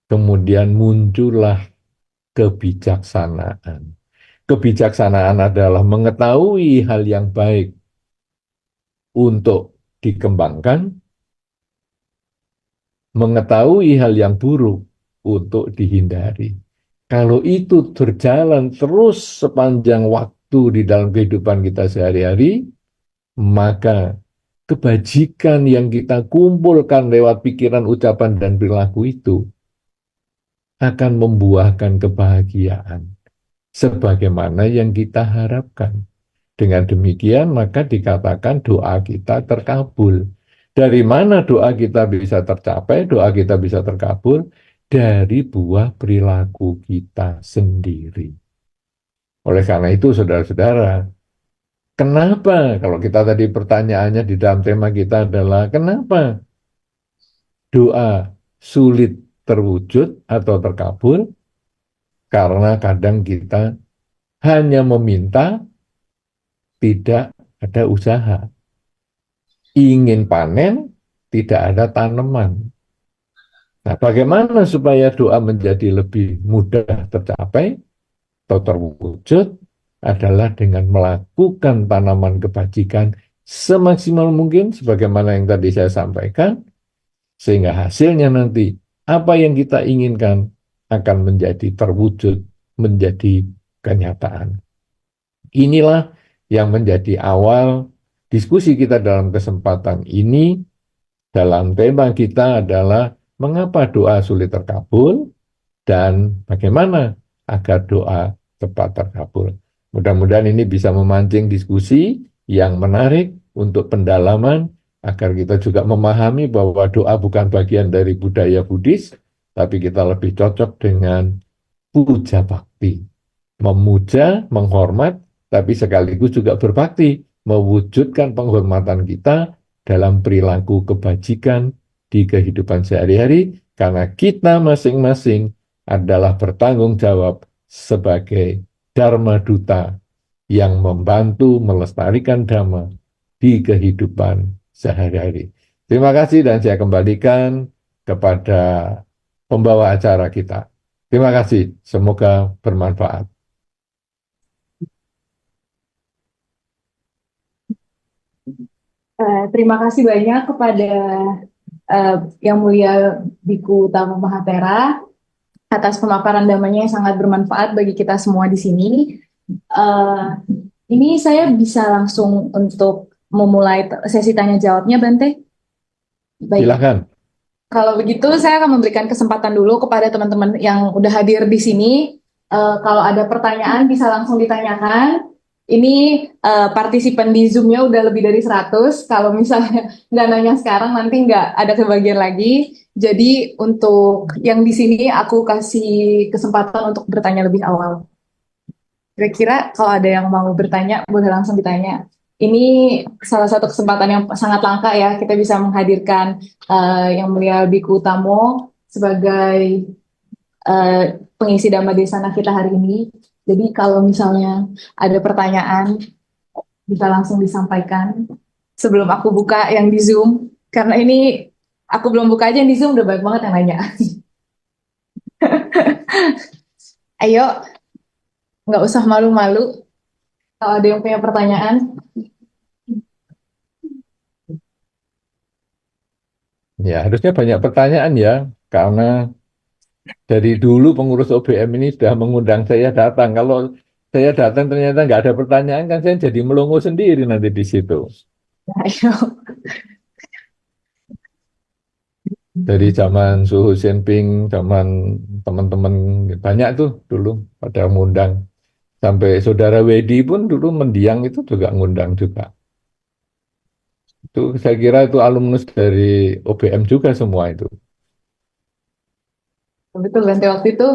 kemudian muncullah kebijaksanaan. Kebijaksanaan adalah mengetahui hal yang baik untuk dikembangkan, mengetahui hal yang buruk untuk dihindari. Kalau itu berjalan terus sepanjang waktu di dalam kehidupan kita sehari-hari, maka kebajikan yang kita kumpulkan lewat pikiran, ucapan, dan perilaku itu akan membuahkan kebahagiaan sebagaimana yang kita harapkan. Dengan demikian, maka dikatakan doa kita terkabul. Dari mana doa kita bisa tercapai, doa kita bisa terkabul? dari buah perilaku kita sendiri. Oleh karena itu, saudara-saudara, kenapa kalau kita tadi pertanyaannya di dalam tema kita adalah kenapa doa sulit terwujud atau terkabul? Karena kadang kita hanya meminta, tidak ada usaha. Ingin panen, tidak ada tanaman. Nah, bagaimana supaya doa menjadi lebih mudah tercapai atau terwujud adalah dengan melakukan tanaman kebajikan semaksimal mungkin, sebagaimana yang tadi saya sampaikan, sehingga hasilnya nanti apa yang kita inginkan akan menjadi terwujud, menjadi kenyataan. Inilah yang menjadi awal diskusi kita dalam kesempatan ini. Dalam tema kita adalah mengapa doa sulit terkabul dan bagaimana agar doa cepat terkabul. Mudah-mudahan ini bisa memancing diskusi yang menarik untuk pendalaman agar kita juga memahami bahwa doa bukan bagian dari budaya Buddhis, tapi kita lebih cocok dengan puja bakti. Memuja, menghormat, tapi sekaligus juga berbakti, mewujudkan penghormatan kita dalam perilaku kebajikan di kehidupan sehari-hari, karena kita masing-masing adalah bertanggung jawab sebagai Dharma Duta yang membantu melestarikan Dhamma di kehidupan sehari-hari. Terima kasih dan saya kembalikan kepada pembawa acara kita. Terima kasih, semoga bermanfaat. Terima kasih banyak kepada Yang Mulia Biku Utama Mahatera atas pemaparan damanya yang sangat bermanfaat bagi kita semua di sini. Eh, ini saya bisa langsung untuk memulai sesi tanya jawabnya, Bante. Baik. Silakan. Kalau begitu, saya akan memberikan kesempatan dulu kepada teman-teman yang udah hadir di sini. Kalau ada pertanyaan bisa langsung ditanyakan. Ini partisipan di Zoom-nya udah lebih dari 100. Kalau misalnya nggak nanya sekarang, nanti nggak ada kebagian lagi. Jadi untuk yang di sini, aku kasih kesempatan untuk bertanya lebih awal. Kira-kira kalau ada yang mau bertanya, boleh langsung ditanya. Ini salah satu kesempatan yang sangat langka ya, kita bisa menghadirkan Yang Mulia Biku Utamo sebagai pengisi Dhamma Desana kita hari ini. Jadi kalau misalnya ada pertanyaan, bisa langsung disampaikan sebelum aku buka yang di Zoom. Karena ini aku belum buka aja yang di Zoom, udah banyak banget yang nanya. Ayo, nggak usah malu-malu. Kalau ada yang punya pertanyaan, Ya, harusnya banyak pertanyaan ya, karena dari dulu pengurus OBM ini sudah mengundang saya datang. Kalau saya datang ternyata nggak ada pertanyaan, kan saya jadi melongo sendiri nanti di situ. ayo. Dari zaman Suhu Jinping, zaman teman-teman banyak tuh dulu pada mengundang. Sampai saudara Wedi pun dulu mendiang itu juga ngundang juga. Itu saya kira itu alumnus dari OBM juga semua itu. Betul, Bante. Waktu itu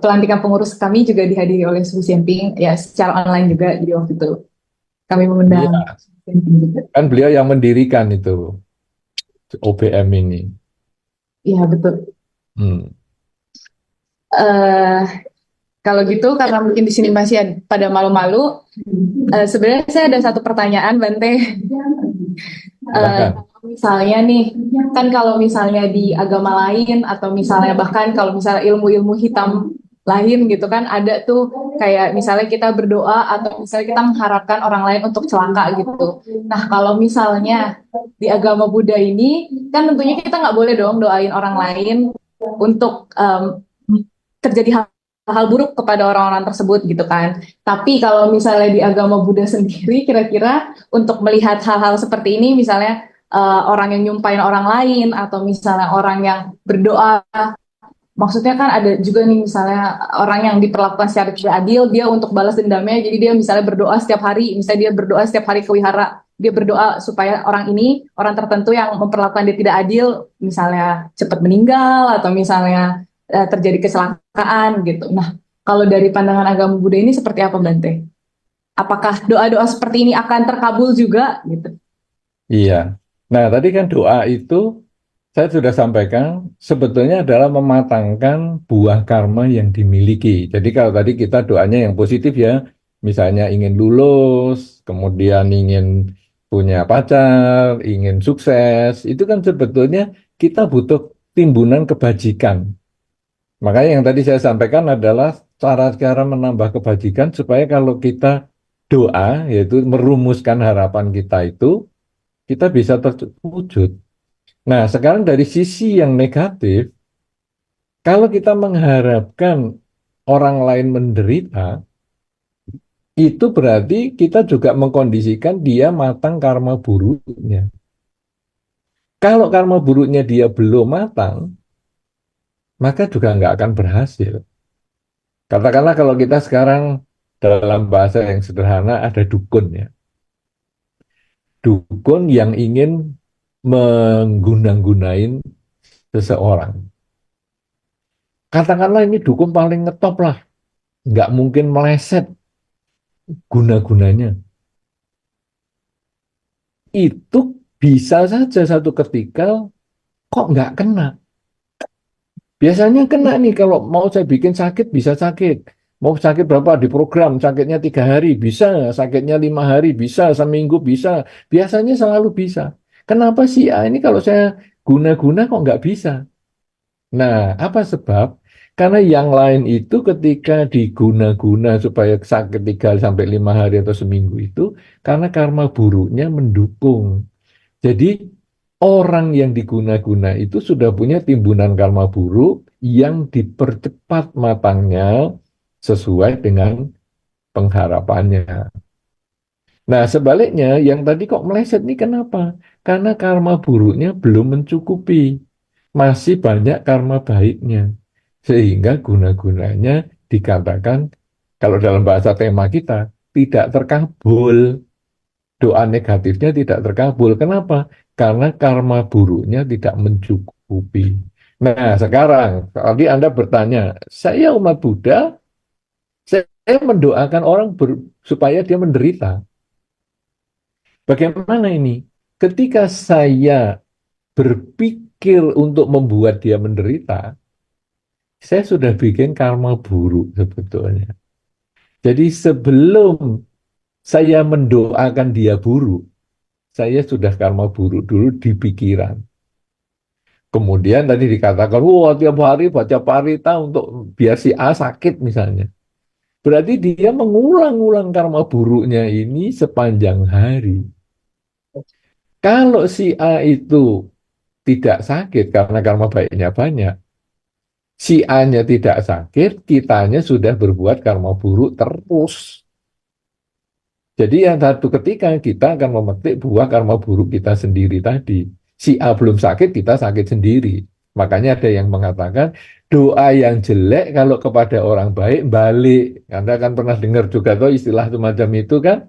pelantikan pengurus kami juga dihadiri oleh Su Xianping, ya secara online juga. Jadi waktu itu kami mengundang Iya, Su Xianping juga. kan beliau yang mendirikan itu OBM ini. Iya, betul. Hmm. Eh, Kalau gitu, karena mungkin di sini masih pada malu-malu, sebenarnya saya ada satu pertanyaan, Bante. Silakan. Misalnya nih, kan kalau misalnya di agama lain atau misalnya bahkan kalau misalnya ilmu-ilmu hitam lain gitu kan ada tuh kayak misalnya kita berdoa atau misalnya kita mengharapkan orang lain untuk celaka gitu. Nah kalau misalnya di agama Buddha ini kan tentunya kita nggak boleh dong doain orang lain untuk terjadi hal-hal buruk kepada orang-orang tersebut gitu kan. Tapi kalau misalnya di agama Buddha sendiri, kira-kira untuk melihat hal-hal seperti ini, misalnya orang yang nyumpain orang lain, atau misalnya orang yang berdoa, maksudnya kan ada juga nih misalnya orang yang diperlakukan secara tidak adil, dia untuk balas dendamnya, jadi dia misalnya berdoa setiap hari, misalnya dia berdoa setiap hari ke wihara, dia berdoa supaya orang ini, orang tertentu yang memperlakukan dia tidak adil, misalnya cepat meninggal, atau misalnya terjadi kecelakaan gitu. Nah, kalau dari pandangan agama Buddha ini seperti apa, Bante? Apakah doa-doa seperti ini akan terkabul juga gitu? Iya. Nah, tadi kan doa itu saya sudah sampaikan sebetulnya adalah mematangkan buah karma yang dimiliki. Jadi kalau tadi kita doanya yang positif ya, misalnya ingin lulus, kemudian ingin punya pacar, ingin sukses, itu kan sebetulnya kita butuh timbunan kebajikan. Makanya yang tadi saya sampaikan adalah cara-cara menambah kebajikan supaya kalau kita doa, yaitu merumuskan harapan kita itu, kita bisa terwujud. Nah, sekarang dari sisi yang negatif, kalau kita mengharapkan orang lain menderita, itu berarti kita juga mengkondisikan dia matang karma buruknya. Kalau karma buruknya dia belum matang, maka juga nggak akan berhasil. Katakanlah kalau kita sekarang dalam bahasa yang sederhana ada dukun ya. Dukun yang ingin mengguna-gunain seseorang. Katakanlah ini dukun paling ngetop lah, nggak mungkin meleset guna-gunanya. Itu bisa saja satu ketika kok nggak kena. Biasanya kena nih kalau mau saya bikin sakit bisa sakit. Mau sakit berapa di program, sakitnya 3 hari bisa, sakitnya 5 hari bisa, seminggu bisa. Biasanya selalu bisa. Kenapa sih ini kalau saya guna-guna kok nggak bisa? Nah, apa sebab? Karena yang lain itu ketika diguna-guna supaya sakit 3 sampai 5 hari atau seminggu itu, karena karma buruknya mendukung. Jadi orang yang diguna-guna itu sudah punya timbunan karma buruk yang dipercepat matangnya sesuai dengan pengharapannya. Nah, sebaliknya yang tadi kok meleset nih kenapa? Karena karma buruknya belum mencukupi. Masih banyak karma baiknya. Sehingga guna-gunanya dikatakan, kalau dalam bahasa tema kita, tidak terkabul. Doa negatifnya tidak terkabul. Kenapa? Karena karma buruknya tidak mencukupi. Nah, sekarang tadi Anda bertanya, saya umat Buddha, saya mendoakan orang supaya dia menderita. Bagaimana ini? Ketika saya berpikir untuk membuat dia menderita, saya sudah bikin karma buruk sebetulnya. Jadi sebelum saya mendoakan dia buruk, saya sudah karma buruk dulu di pikiran. Kemudian tadi dikatakan, wah tiap hari baca parita untuk biar si A sakit misalnya. Berarti dia mengulang-ulang karma buruknya ini sepanjang hari. Kalau si A itu tidak sakit karena karma baiknya banyak, si A-nya tidak sakit, kitanya sudah berbuat karma buruk terus. Jadi yang satu ketika kita akan memetik buah karma buruk kita sendiri tadi. Si A belum sakit, kita sakit sendiri. Makanya ada yang mengatakan doa yang jelek kalau kepada orang baik balik. Anda kan pernah dengar juga tuh istilah semacam itu kan?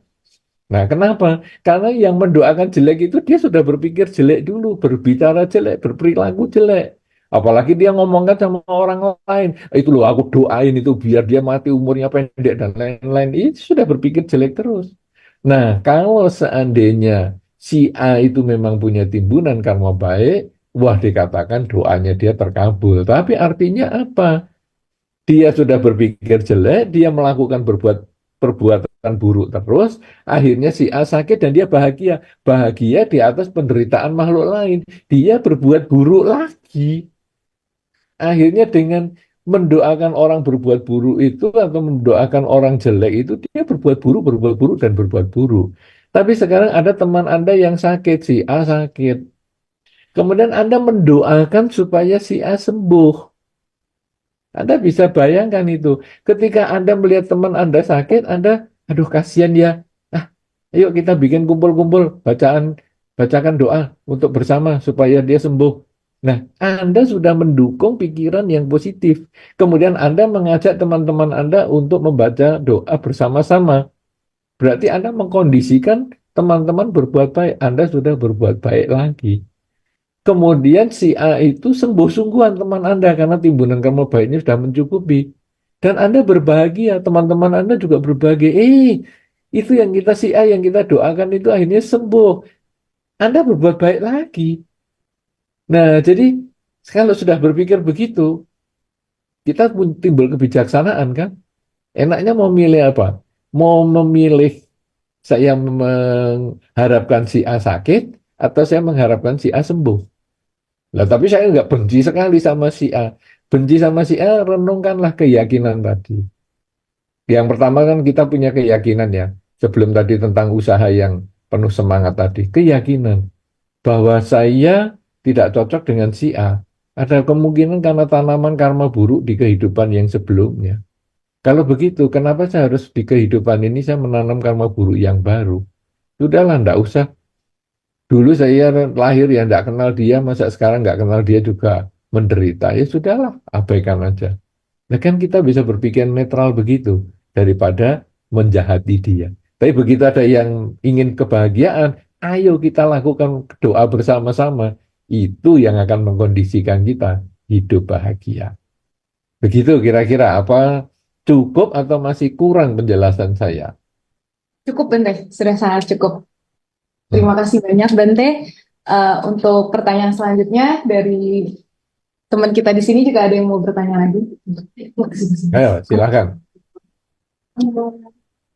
Nah, kenapa? Karena yang mendoakan jelek itu dia sudah berpikir jelek dulu, berbicara jelek, berperilaku jelek. Apalagi dia ngomongkan sama orang lain, itu loh aku doain itu biar dia mati umurnya pendek dan lain-lain. Itu sudah berpikir jelek terus. Nah, kalau seandainya si A itu memang punya timbunan karma baik, wah dikatakan doanya dia terkabul. Tapi artinya apa? Dia sudah berpikir jelek, dia melakukan perbuatan buruk terus, akhirnya si A sakit dan dia bahagia. Bahagia di atas penderitaan makhluk lain. Dia berbuat buruk lagi. Akhirnya dengan mendoakan orang berbuat buruk itu atau mendoakan orang jelek itu, dia berbuat buruk, dan berbuat buruk. Tapi sekarang ada teman Anda yang sakit, si A sakit. Kemudian Anda mendoakan supaya si A sembuh. Anda bisa bayangkan itu. Ketika Anda melihat teman Anda sakit, Anda, aduh kasihan ya. Ah, ayo kita bikin kumpul-kumpul bacakan doa untuk bersama supaya dia sembuh. Nah, Anda sudah mendukung pikiran yang positif. Kemudian Anda mengajak teman-teman Anda untuk membaca doa bersama-sama. Berarti Anda mengkondisikan teman-teman berbuat baik. Anda sudah berbuat baik lagi. kemudian si A itu sembuh sungguhan teman Anda karena timbunan karma baiknya sudah mencukupi. Dan Anda berbahagia, teman-teman Anda juga berbahagia. Itu yang kita si A yang kita doakan itu akhirnya sembuh. Anda berbuat baik lagi. Nah, jadi kalau sudah berpikir begitu, kita pun timbul kebijaksanaan kan? Enaknya mau milih apa? Mau memilih saya mengharapkan si A sakit atau saya mengharapkan si A sembuh? Lah, tapi saya nggak benci sekali sama si A. Benci sama si A, renungkanlah keyakinan tadi. Yang pertama kan kita punya keyakinan ya, sebelum tadi tentang usaha yang penuh semangat tadi. Keyakinan bahwa saya tidak cocok dengan si A. Ada kemungkinan karena tanaman karma buruk di kehidupan yang sebelumnya. Kalau begitu, kenapa saya harus di kehidupan ini saya menanam karma buruk yang baru? Sudahlah, enggak usah. Dulu saya lahir ya enggak kenal dia, masa sekarang enggak kenal dia juga menderita. Ya sudahlah, abaikan aja. Nah kan kita bisa berpikir netral begitu, daripada menjahati dia. Tapi begitu ada yang ingin kebahagiaan, ayo kita lakukan doa bersama-sama. Itu yang akan mengkondisikan kita hidup bahagia. Begitu kira-kira apa cukup atau masih kurang penjelasan saya? Cukup Bente, sudah sangat cukup. Hmm. Terima kasih banyak Bente. Untuk pertanyaan selanjutnya dari teman kita di sini juga ada yang mau bertanya lagi. Ayo, silakan.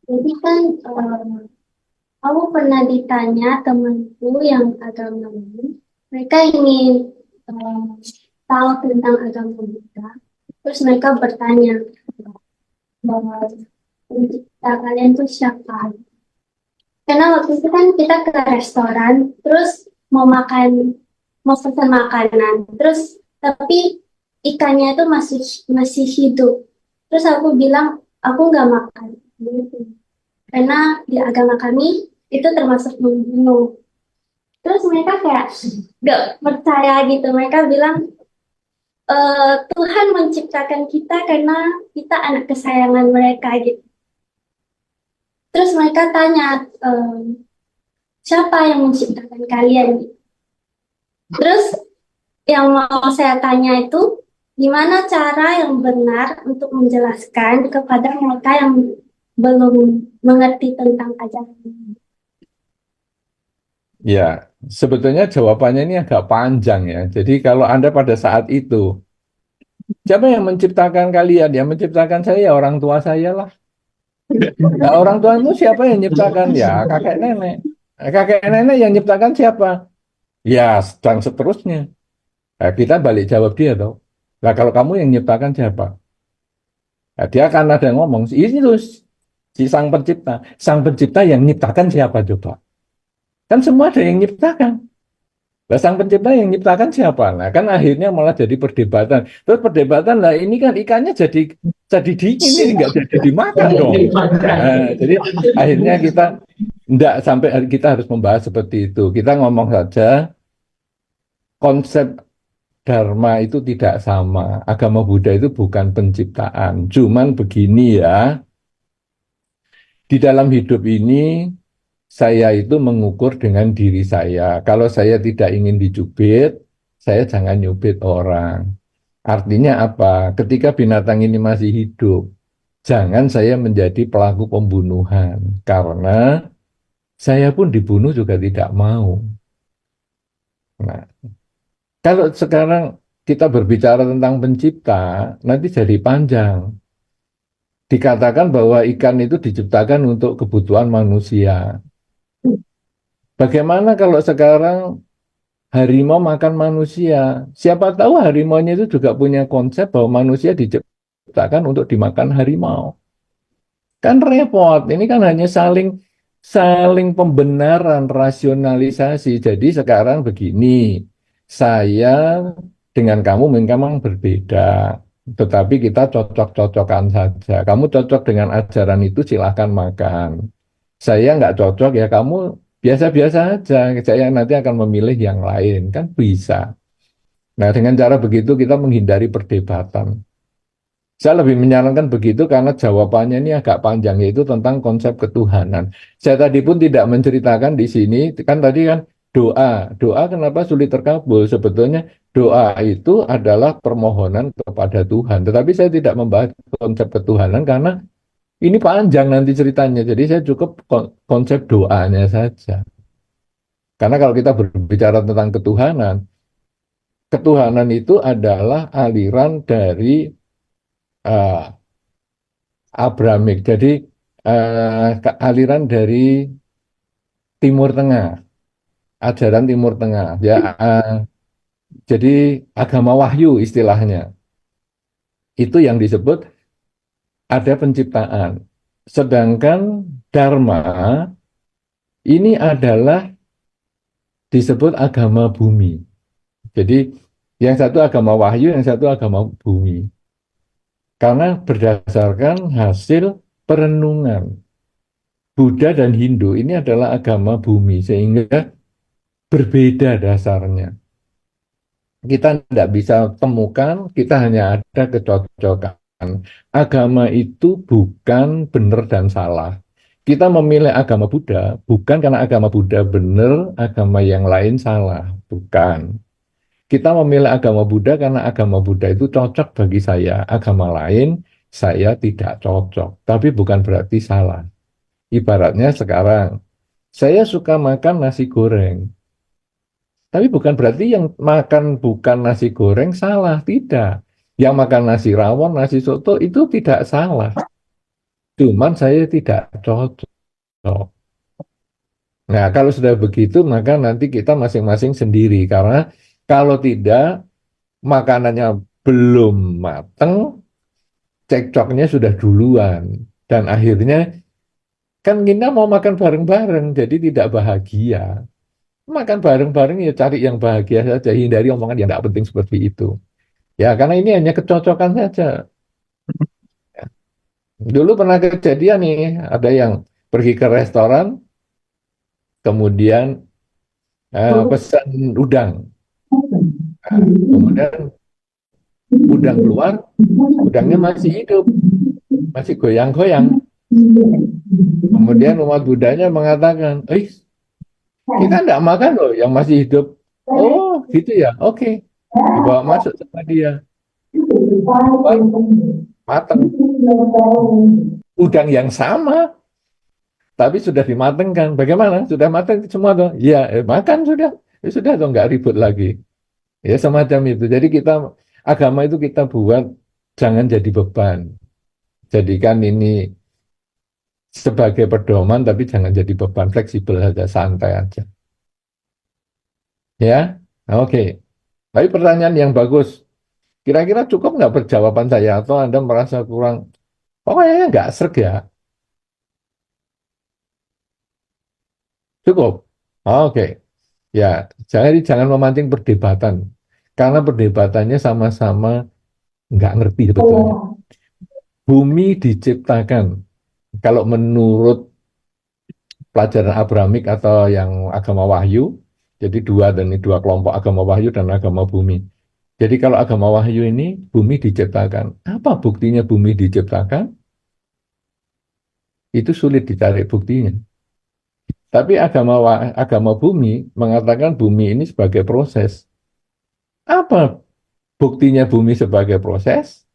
Jadi kan aku pernah ditanya temanku yang agama lain, mereka ingin eh, tahu tentang agama Buddha. Terus mereka bertanya bahwa pencipta kalian tuh siapa? Karena waktu itu kan kita ke restoran, terus mau makan, mau pesan makanan, terus tapi ikannya itu masih masih hidup. Terus aku bilang aku nggak makan, gitu. Karena di agama kami itu termasuk membunuh. Terus mereka kayak nggak percaya gitu. Mereka bilang Tuhan menciptakan kita karena kita anak kesayangan mereka gitu. Terus mereka tanya siapa yang menciptakan kalian? Gitu. Terus yang mau saya tanya itu gimana cara yang benar untuk menjelaskan kepada mereka yang belum mengerti tentang ajaran ini. Ya, sebetulnya jawabannya ini agak panjang ya. Jadi kalau Anda pada saat itu, siapa yang menciptakan kalian? Yang menciptakan saya ya orang tua saya lah. Nah, orang tuamu siapa yang menciptakan? Ya, kakek nenek. Kakek nenek yang menciptakan siapa? Ya, dan seterusnya. Nah, kita balik jawab dia toh. Nah, kalau kamu yang menciptakan siapa? Nah, dia akan ada ngomong, ini tuh si sang pencipta. Sang pencipta yang menciptakan siapa coba? Kan semua ada yang menciptakan. Lah sang pencipta yang menciptakan siapa? Nah, kan akhirnya malah jadi perdebatan. Terus perdebatan lah ini kan ikannya jadi dingin ini nggak jadi dimakan dong. Nah, jadi akhirnya kita enggak sampai kita harus membahas seperti itu. Kita ngomong saja konsep Dharma itu tidak sama. Agama Buddha itu bukan penciptaan. Cuman begini ya, di dalam hidup ini saya itu mengukur dengan diri saya. Kalau saya tidak ingin dicubit, saya jangan nyubit orang. Artinya apa? Ketika binatang ini masih hidup, jangan saya menjadi pelaku pembunuhan. Karena saya pun dibunuh juga tidak mau. Nah, kalau sekarang kita berbicara tentang pencipta, nanti jadi panjang. Dikatakan bahwa ikan itu diciptakan untuk kebutuhan manusia. Bagaimana kalau sekarang harimau makan manusia? Siapa tahu harimaunya itu juga punya konsep bahwa manusia diciptakan untuk dimakan harimau. Kan repot. Ini kan hanya saling saling pembenaran, rasionalisasi. Jadi sekarang begini, saya dengan kamu memang berbeda. Tetapi kita cocok-cocokan saja. Kamu cocok dengan ajaran itu silahkan makan. Saya nggak cocok ya kamu biasa-biasa aja. Saya nanti akan memilih yang lain. Kan bisa. Nah dengan cara begitu kita menghindari perdebatan. Saya lebih menyarankan begitu karena jawabannya ini agak panjang yaitu tentang konsep ketuhanan. Saya tadi pun tidak menceritakan di sini kan tadi kan doa kenapa sulit terkabul? Sebetulnya doa itu adalah permohonan kepada Tuhan. Tetapi saya tidak membahas konsep ketuhanan karena ini panjang nanti ceritanya. Jadi saya cukup konsep doanya saja. Karena kalau kita berbicara tentang ketuhanan, ketuhanan itu adalah aliran dari eh, Abrahamic. Jadi aliran dari Timur Tengah, ajaran Timur Tengah. Ya, jadi agama wahyu istilahnya. Itu yang disebut ada penciptaan. Sedangkan Dharma ini adalah disebut agama bumi. Jadi yang satu agama wahyu, yang satu agama bumi. Karena berdasarkan hasil perenungan. Buddha dan Hindu ini adalah agama bumi, sehingga berbeda dasarnya. Kita tidak bisa temukan, kita hanya ada kecocokan. Agama itu bukan benar dan salah. Kita memilih agama Buddha bukan karena agama Buddha benar, agama yang lain salah. Bukan. Kita memilih agama Buddha karena agama Buddha itu cocok bagi saya. Agama lain saya tidak cocok. Tapi bukan berarti salah. Ibaratnya sekarang, saya suka makan nasi goreng. Tapi bukan berarti yang makan bukan nasi goreng salah. Tidak. Yang makan nasi rawon, nasi soto itu tidak salah. Cuman saya tidak cocok. Nah, kalau sudah begitu, maka nanti kita masing-masing sendiri. Karena kalau tidak, makanannya belum mateng, cekcoknya sudah duluan. Dan akhirnya, kan kita mau makan bareng-bareng, jadi tidak bahagia. Makan bareng-bareng ya cari yang bahagia saja, hindari omongan yang tidak penting seperti itu. Ya, karena ini hanya kecocokan saja. Dulu pernah kejadian nih, ada yang pergi ke restoran, kemudian pesan udang. Nah, kemudian udang keluar, udangnya masih hidup, masih goyang-goyang. Kemudian umat Buddhanya mengatakan, kita tidak makan loh yang masih hidup. Oh, gitu ya, oke. Dibawa masuk sama dia. Mateng. Udang yang sama, tapi sudah dimatengkan. Bagaimana? Sudah matang semua tuh? Ya, makan sudah. Ya, sudah tuh, nggak ribut lagi. Ya, semacam itu. Jadi agama itu kita buat jangan jadi beban. Jadikan ini sebagai pedoman, tapi jangan jadi beban, fleksibel saja, santai aja. Ya, oke. Tapi pertanyaan yang bagus. Kira-kira cukup nggak perjawaban saya? Atau Anda merasa kurang? Oh, kayaknya nggak sreg ya. Cukup. Oke. Ya, jangan memancing perdebatan. Karena perdebatannya sama-sama nggak ngerti sebetulnya. Bumi diciptakan. Kalau menurut pelajaran Abrahamic atau yang agama Wahyu, jadi dua kelompok agama Wahyu dan agama Bumi. Jadi kalau agama Wahyu ini bumi diciptakan. Apa buktinya bumi diciptakan? Itu sulit dicari buktinya. Tapi agama Bumi mengatakan bumi ini sebagai proses. Apa buktinya bumi sebagai proses?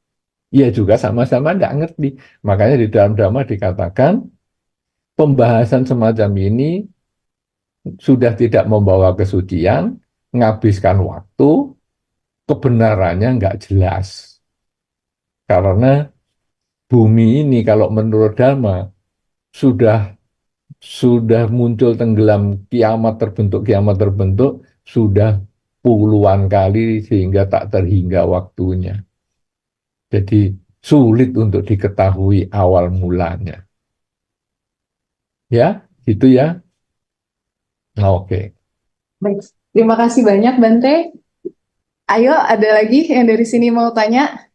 Ya juga sama-sama tidak ngerti. Makanya di dalam Dhamma dikatakan pembahasan semacam ini sudah tidak membawa kesucian, menghabiskan waktu, kebenarannya nggak jelas. Karena bumi ini kalau menurut Dhamma sudah muncul tenggelam kiamat terbentuk sudah puluhan kali sehingga tak terhingga waktunya. Jadi sulit untuk diketahui awal mulanya. Ya, gitu ya. Oke. Baik, terima kasih banyak Bante. Ayo, ada lagi yang dari sini mau tanya?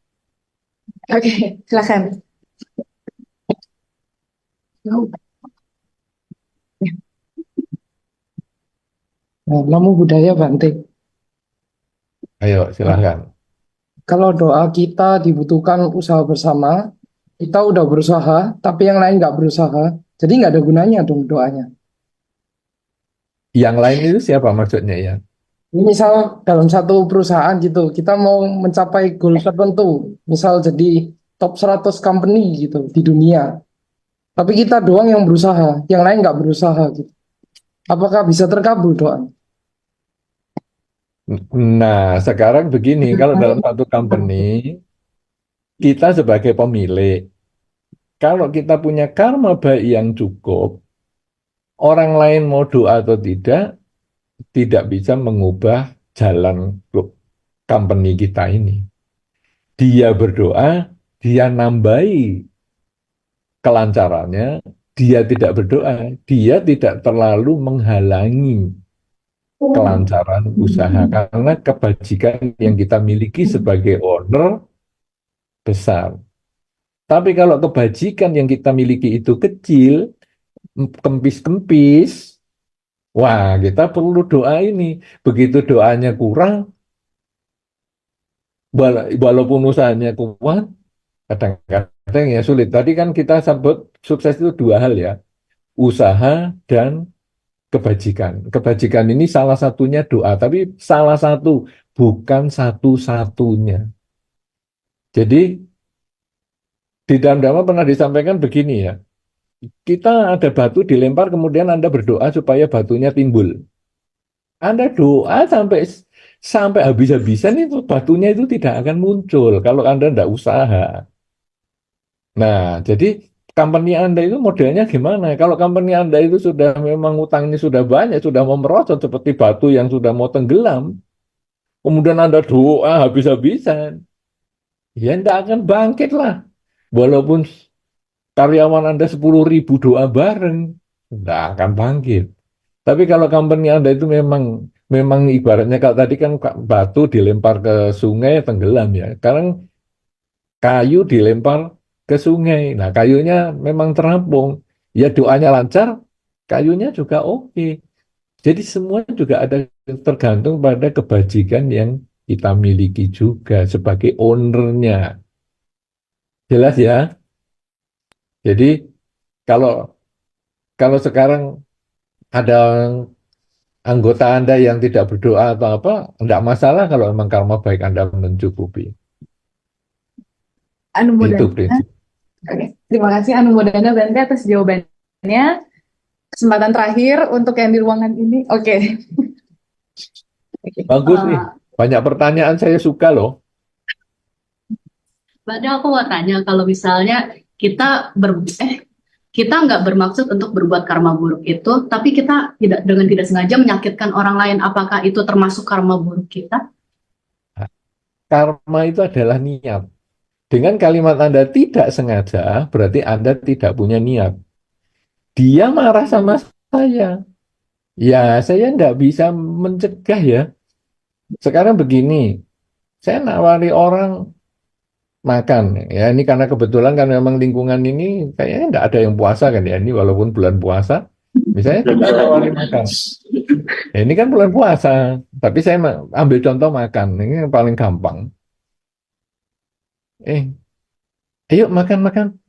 Oke, silakan. Namo Buddhaya Bante. Ayo, silahkan. Kalau doa kita dibutuhkan usaha bersama, kita udah berusaha, tapi yang lain nggak berusaha, jadi nggak ada gunanya dong doanya. Yang lain itu siapa maksudnya ya? Ini misal dalam satu perusahaan gitu, kita mau mencapai goal tertentu, misal jadi top 100 company gitu di dunia. Tapi kita doang yang berusaha, yang lain nggak berusaha gitu. Apakah bisa terkabul doa? Nah, sekarang begini, kalau dalam satu company, kita sebagai pemilik, kalau kita punya karma baik yang cukup, orang lain mau doa atau tidak bisa mengubah jalan company kita ini. Dia berdoa, dia nambahi kelancarannya, dia tidak berdoa, dia tidak terlalu menghalangi kelancaran usaha karena kebajikan yang kita miliki sebagai owner besar. Tapi kalau kebajikan yang kita miliki itu kecil, kempis-kempis, wah kita perlu doa ini. Begitu doanya kurang, walaupun usahanya kuat, kadang-kadang ya sulit. Tadi kan kita sebut sukses itu dua hal ya, usaha dan kebajikan. Kebajikan ini salah satunya doa, tapi salah satu, bukan satu-satunya. Jadi di dalam Dhamma pernah disampaikan begini ya, kita ada batu dilempar kemudian Anda berdoa supaya batunya timbul. Anda doa sampai sampai habis-habisan itu batunya itu tidak akan muncul kalau Anda tidak usaha. Nah, jadi company Anda itu modelnya gimana? Kalau company Anda itu sudah memang utangnya sudah banyak, sudah mau merosot seperti batu yang sudah mau tenggelam, kemudian Anda doa habis-habisan, ya tidak akan bangkit lah. Walaupun karyawan Anda 10.000 doa bareng, tidak akan bangkit. Tapi kalau company Anda itu memang memang ibaratnya kalau tadi kan batu dilempar ke sungai tenggelam ya. Sekarang kayu dilempar ke sungai. Nah, kayunya memang terapung. Ya doanya lancar, kayunya juga oke. Jadi semua juga ada tergantung pada kebajikan yang kita miliki juga sebagai ownernya. Jelas ya? Jadi kalau kalau sekarang ada anggota Anda yang tidak berdoa atau apa, enggak masalah kalau memang karma baik Anda mencukupi. Anu Itu Modana. prinsip. Oke, terima kasih Anu Modana berarti atas jawabannya. Kesempatan terakhir untuk yang di ruangan ini. Oke. Oke. Bagus nih. Banyak pertanyaan saya suka loh. Mbak aku mau tanya kalau misalnya kita kita nggak bermaksud untuk berbuat karma buruk itu, tapi kita dengan tidak sengaja menyakitkan orang lain, apakah itu termasuk karma buruk kita? Karma itu adalah niat. Dengan kalimat Anda tidak sengaja, berarti Anda tidak punya niat. Dia marah sama saya. Ya, saya nggak bisa mencegah ya. Sekarang begini, saya nawari orang makan. Ya, ini karena kebetulan kan memang lingkungan ini kayaknya nggak ada yang puasa kan ya. Ini walaupun bulan puasa, misalnya kita nawari makan. Ya, ini kan bulan puasa, tapi saya ambil contoh makan. Ini yang paling gampang. Eh, ayo makan-makan.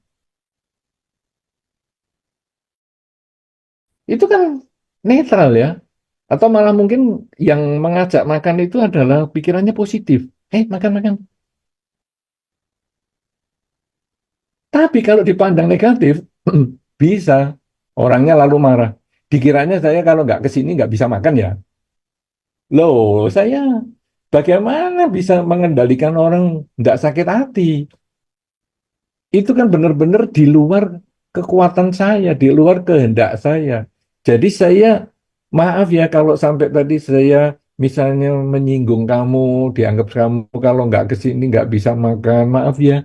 Itu kan netral ya. Atau malah mungkin yang mengajak makan itu adalah pikirannya positif. Makan-makan. Tapi kalau dipandang negatif, bisa. Orangnya lalu marah. Dikiranya saya kalau nggak ke sini nggak bisa makan ya. Loh, saya bagaimana bisa mengendalikan orang nggak sakit hati? Itu kan benar-benar di luar kekuatan saya, di luar kehendak saya. Jadi saya, maaf ya kalau sampai tadi saya misalnya menyinggung kamu, dianggap kamu kalau nggak ke sini nggak bisa makan, maaf ya.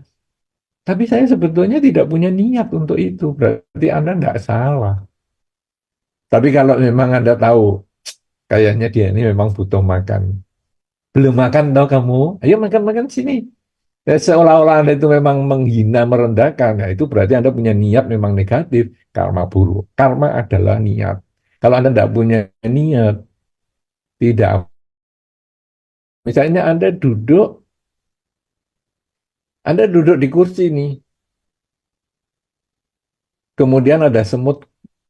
Tapi saya sebetulnya tidak punya niat untuk itu, berarti Anda nggak salah. Tapi kalau memang Anda tahu, kayaknya dia ini memang butuh makan. Belum makan tahu kamu, ayo makan-makan sini. Ya, seolah-olah Anda itu memang menghina, merendahkan. Nah, itu berarti Anda punya niat memang negatif, karma buruk. Karma adalah niat. Kalau Anda tidak punya niat, tidak. Misalnya Anda duduk di kursi nih, kemudian ada semut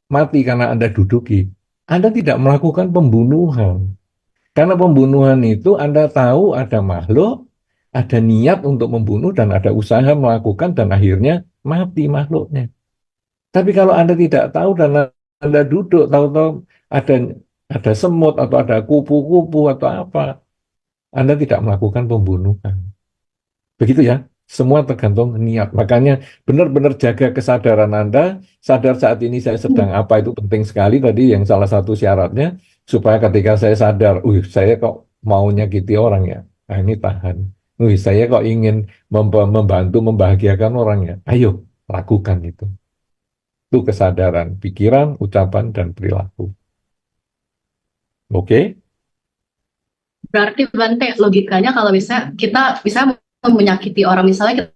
mati karena Anda duduki. Anda tidak melakukan pembunuhan. Karena pembunuhan itu Anda tahu ada makhluk, ada niat untuk membunuh dan ada usaha melakukan dan akhirnya mati makhluknya. Tapi kalau Anda tidak tahu dan Anda duduk tahu-tahu ada semut atau ada kupu-kupu atau apa, Anda tidak melakukan pembunuhan. Begitu ya. Semua tergantung niat. Makanya benar-benar jaga kesadaran Anda. Sadar saat ini saya sedang apa itu penting sekali tadi yang salah satu syaratnya supaya ketika saya sadar, saya kok mau nyakiti orang ya. Nah, ini tahan. Saya kok ingin membantu membahagiakan orang ya. Ayo lakukan itu. Itu kesadaran pikiran, ucapan dan perilaku. Oke? Berarti Bante, logikanya kalau bisa kita bisa menyakiti orang, misalnya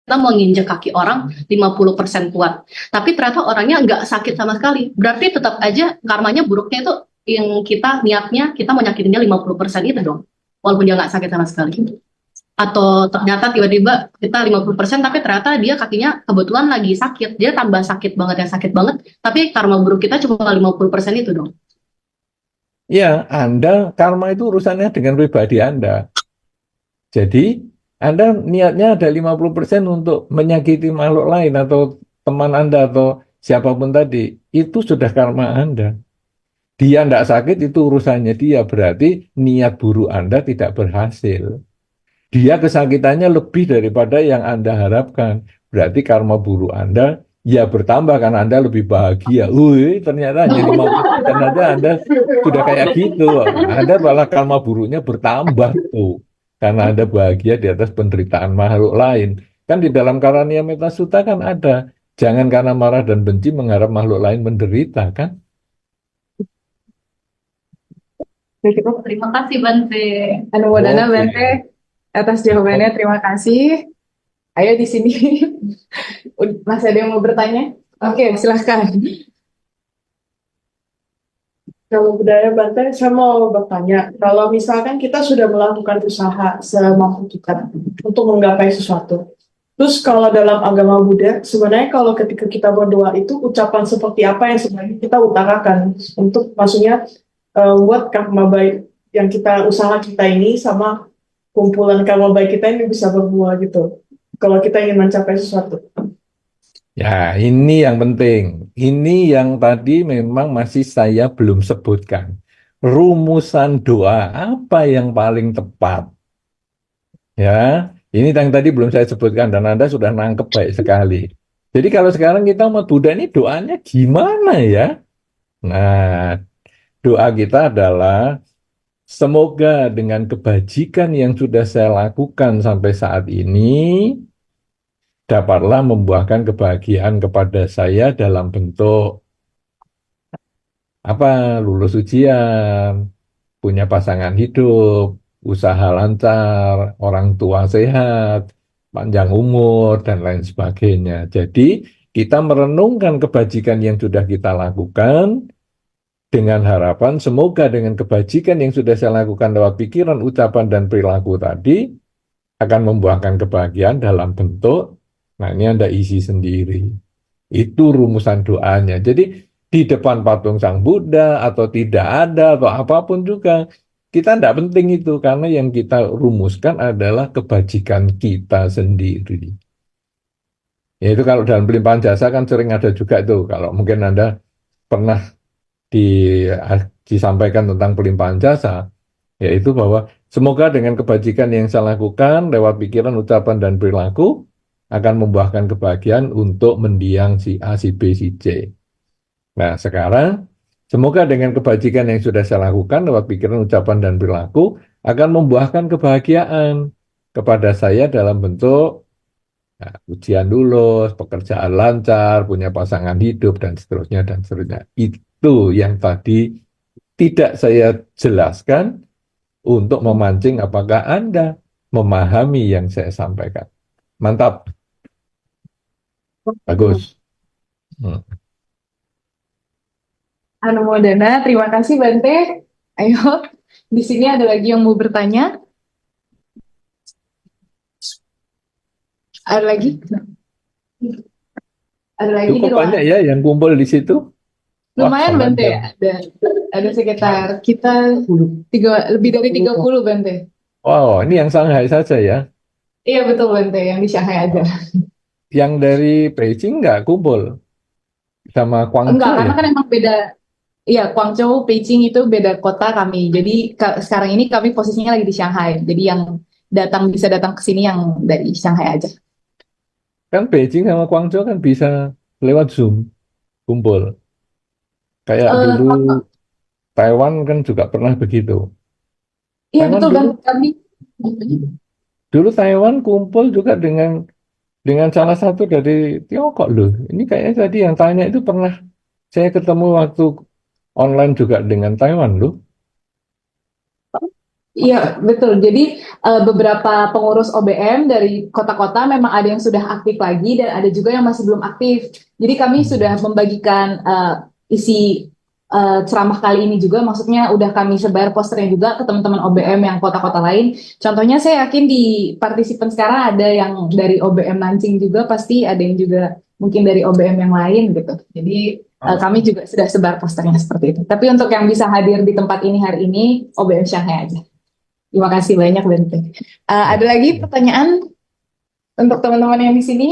kita mau nginjek kaki orang 50% kuat, tapi ternyata orangnya nggak sakit sama sekali. Berarti tetap aja karmanya buruknya itu yang kita niatnya kita mau nyakitinnya 50% itu dong. Walaupun dia nggak sakit sama sekali. Atau ternyata tiba-tiba kita 50% tapi ternyata dia kakinya kebetulan lagi sakit. Dia tambah sakit banget yang sakit banget, tapi karma buruk kita cuma 50% itu dong. Ya, karma itu urusannya dengan pribadi Anda. Jadi, Anda niatnya ada 50% untuk menyakiti makhluk lain atau teman Anda atau siapapun tadi. Itu sudah karma Anda. Dia tidak sakit, itu urusannya dia. Berarti niat buruk Anda tidak berhasil. Dia kesakitannya lebih daripada yang Anda harapkan. Berarti karma buruk Anda ya bertambah karena Anda lebih bahagia. Ternyata hanya 50% aja Anda sudah kayak gitu. Anda malah karma buruknya bertambah tuh. Karena Anda bahagia di atas penderitaan makhluk lain. Kan di dalam Karania Metta Sutta kan ada. Jangan karena marah dan benci mengharap makhluk lain menderita kan? Terima kasih Bante. Anumodana Oke. Bante atas jawabannya, terima kasih. Ayo di sini. Masih ada yang mau bertanya? Oke, silahkan. Kalau budaya Banten, saya mau bertanya, kalau misalkan kita sudah melakukan usaha semampu kita untuk menggapai sesuatu, terus kalau dalam agama Buddha, sebenarnya kalau ketika kita berdoa itu ucapan seperti apa yang sebenarnya kita utarakan untuk maksudnya buat karma baik yang kita usaha kita ini sama kumpulan karma baik kita ini bisa berbuah gitu. Kalau kita ingin mencapai sesuatu. Ya, ini yang penting. Ini yang tadi memang masih saya belum sebutkan. Rumusan doa apa yang paling tepat? Ya, ini yang tadi belum saya sebutkan dan Anda sudah nangkep baik sekali. Jadi kalau sekarang kita umat Buddha ini doanya gimana ya? Nah, doa kita adalah semoga dengan kebajikan yang sudah saya lakukan sampai saat ini dapatlah membuahkan kebahagiaan kepada saya dalam bentuk lulus ujian, punya pasangan hidup, usaha lancar, orang tua sehat, panjang umur, dan lain sebagainya. Jadi, kita merenungkan kebajikan yang sudah kita lakukan dengan harapan semoga dengan kebajikan yang sudah saya lakukan lewat pikiran, ucapan, dan perilaku tadi akan membuahkan kebahagiaan dalam bentuk, nah ini Anda isi sendiri. Itu rumusan doanya. Jadi di depan patung Sang Buddha atau tidak ada atau apapun juga, kita tidak penting itu karena yang kita rumuskan adalah kebajikan kita sendiri. Yaitu kalau dalam pelimpahan jasa kan sering ada juga itu. Kalau mungkin Anda pernah disampaikan tentang pelimpahan jasa, yaitu bahwa semoga dengan kebajikan yang saya lakukan lewat pikiran, ucapan, dan perilaku akan membuahkan kebahagiaan untuk mendiang si A, si B, si C. Nah, sekarang semoga dengan kebajikan yang sudah saya lakukan lewat pikiran, ucapan, dan perilaku akan membuahkan kebahagiaan kepada saya dalam bentuk ujian lulus, pekerjaan lancar, punya pasangan hidup, dan seterusnya, dan seterusnya. Itu yang tadi tidak saya jelaskan untuk memancing apakah Anda memahami yang saya sampaikan. Mantap. Bagus. Anumodana, terima kasih Bante. Ayo, di sini ada lagi yang mau bertanya? Ada lagi? Ada lagi di Cukup ruangan. banyak ya yang kumpul di situ. Wah, Lumayan sangat Bante jauh. ya. Ada sekitar kita lebih dari 30 Bante. Wow, ini yang Shanghai saja ya. Iya betul Bante, yang di Shanghai aja. Yang dari Beijing nggak kumpul sama Enggak, Guangzhou karena ya? kan emang beda. Iya, Guangzhou, Beijing itu beda kota kami. Jadi sekarang ini kami posisinya lagi di Shanghai. Jadi yang bisa datang ke sini yang dari Shanghai aja. Kan Beijing sama Guangzhou kan bisa lewat Zoom kumpul. Kayak Eh, dulu Taiwan kan juga pernah begitu. iya Taiwan betul dulu Bante, kami. dulu Taiwan kumpul juga dengan salah satu dari Tiongkok loh. Ini kayaknya tadi yang tanya itu pernah saya ketemu waktu online juga dengan Taiwan loh. Iya, betul. Jadi beberapa pengurus OBM dari kota-kota memang ada yang sudah aktif lagi dan ada juga yang masih belum aktif. Jadi kami sudah Hmm. membagikan isi ceramah kali ini juga, maksudnya udah kami sebar posternya juga ke teman-teman OBM yang kota-kota lain. Contohnya saya yakin di partisipan sekarang ada yang dari OBM Lansing juga, pasti ada yang juga mungkin dari OBM yang lain gitu. Jadi kami juga sudah sebar posternya seperti itu. Tapi untuk yang bisa hadir di tempat ini hari ini, OBM Shanghai aja. Terima kasih banyak, Bente. Ada Ya. lagi pertanyaan untuk teman-teman yang di sini?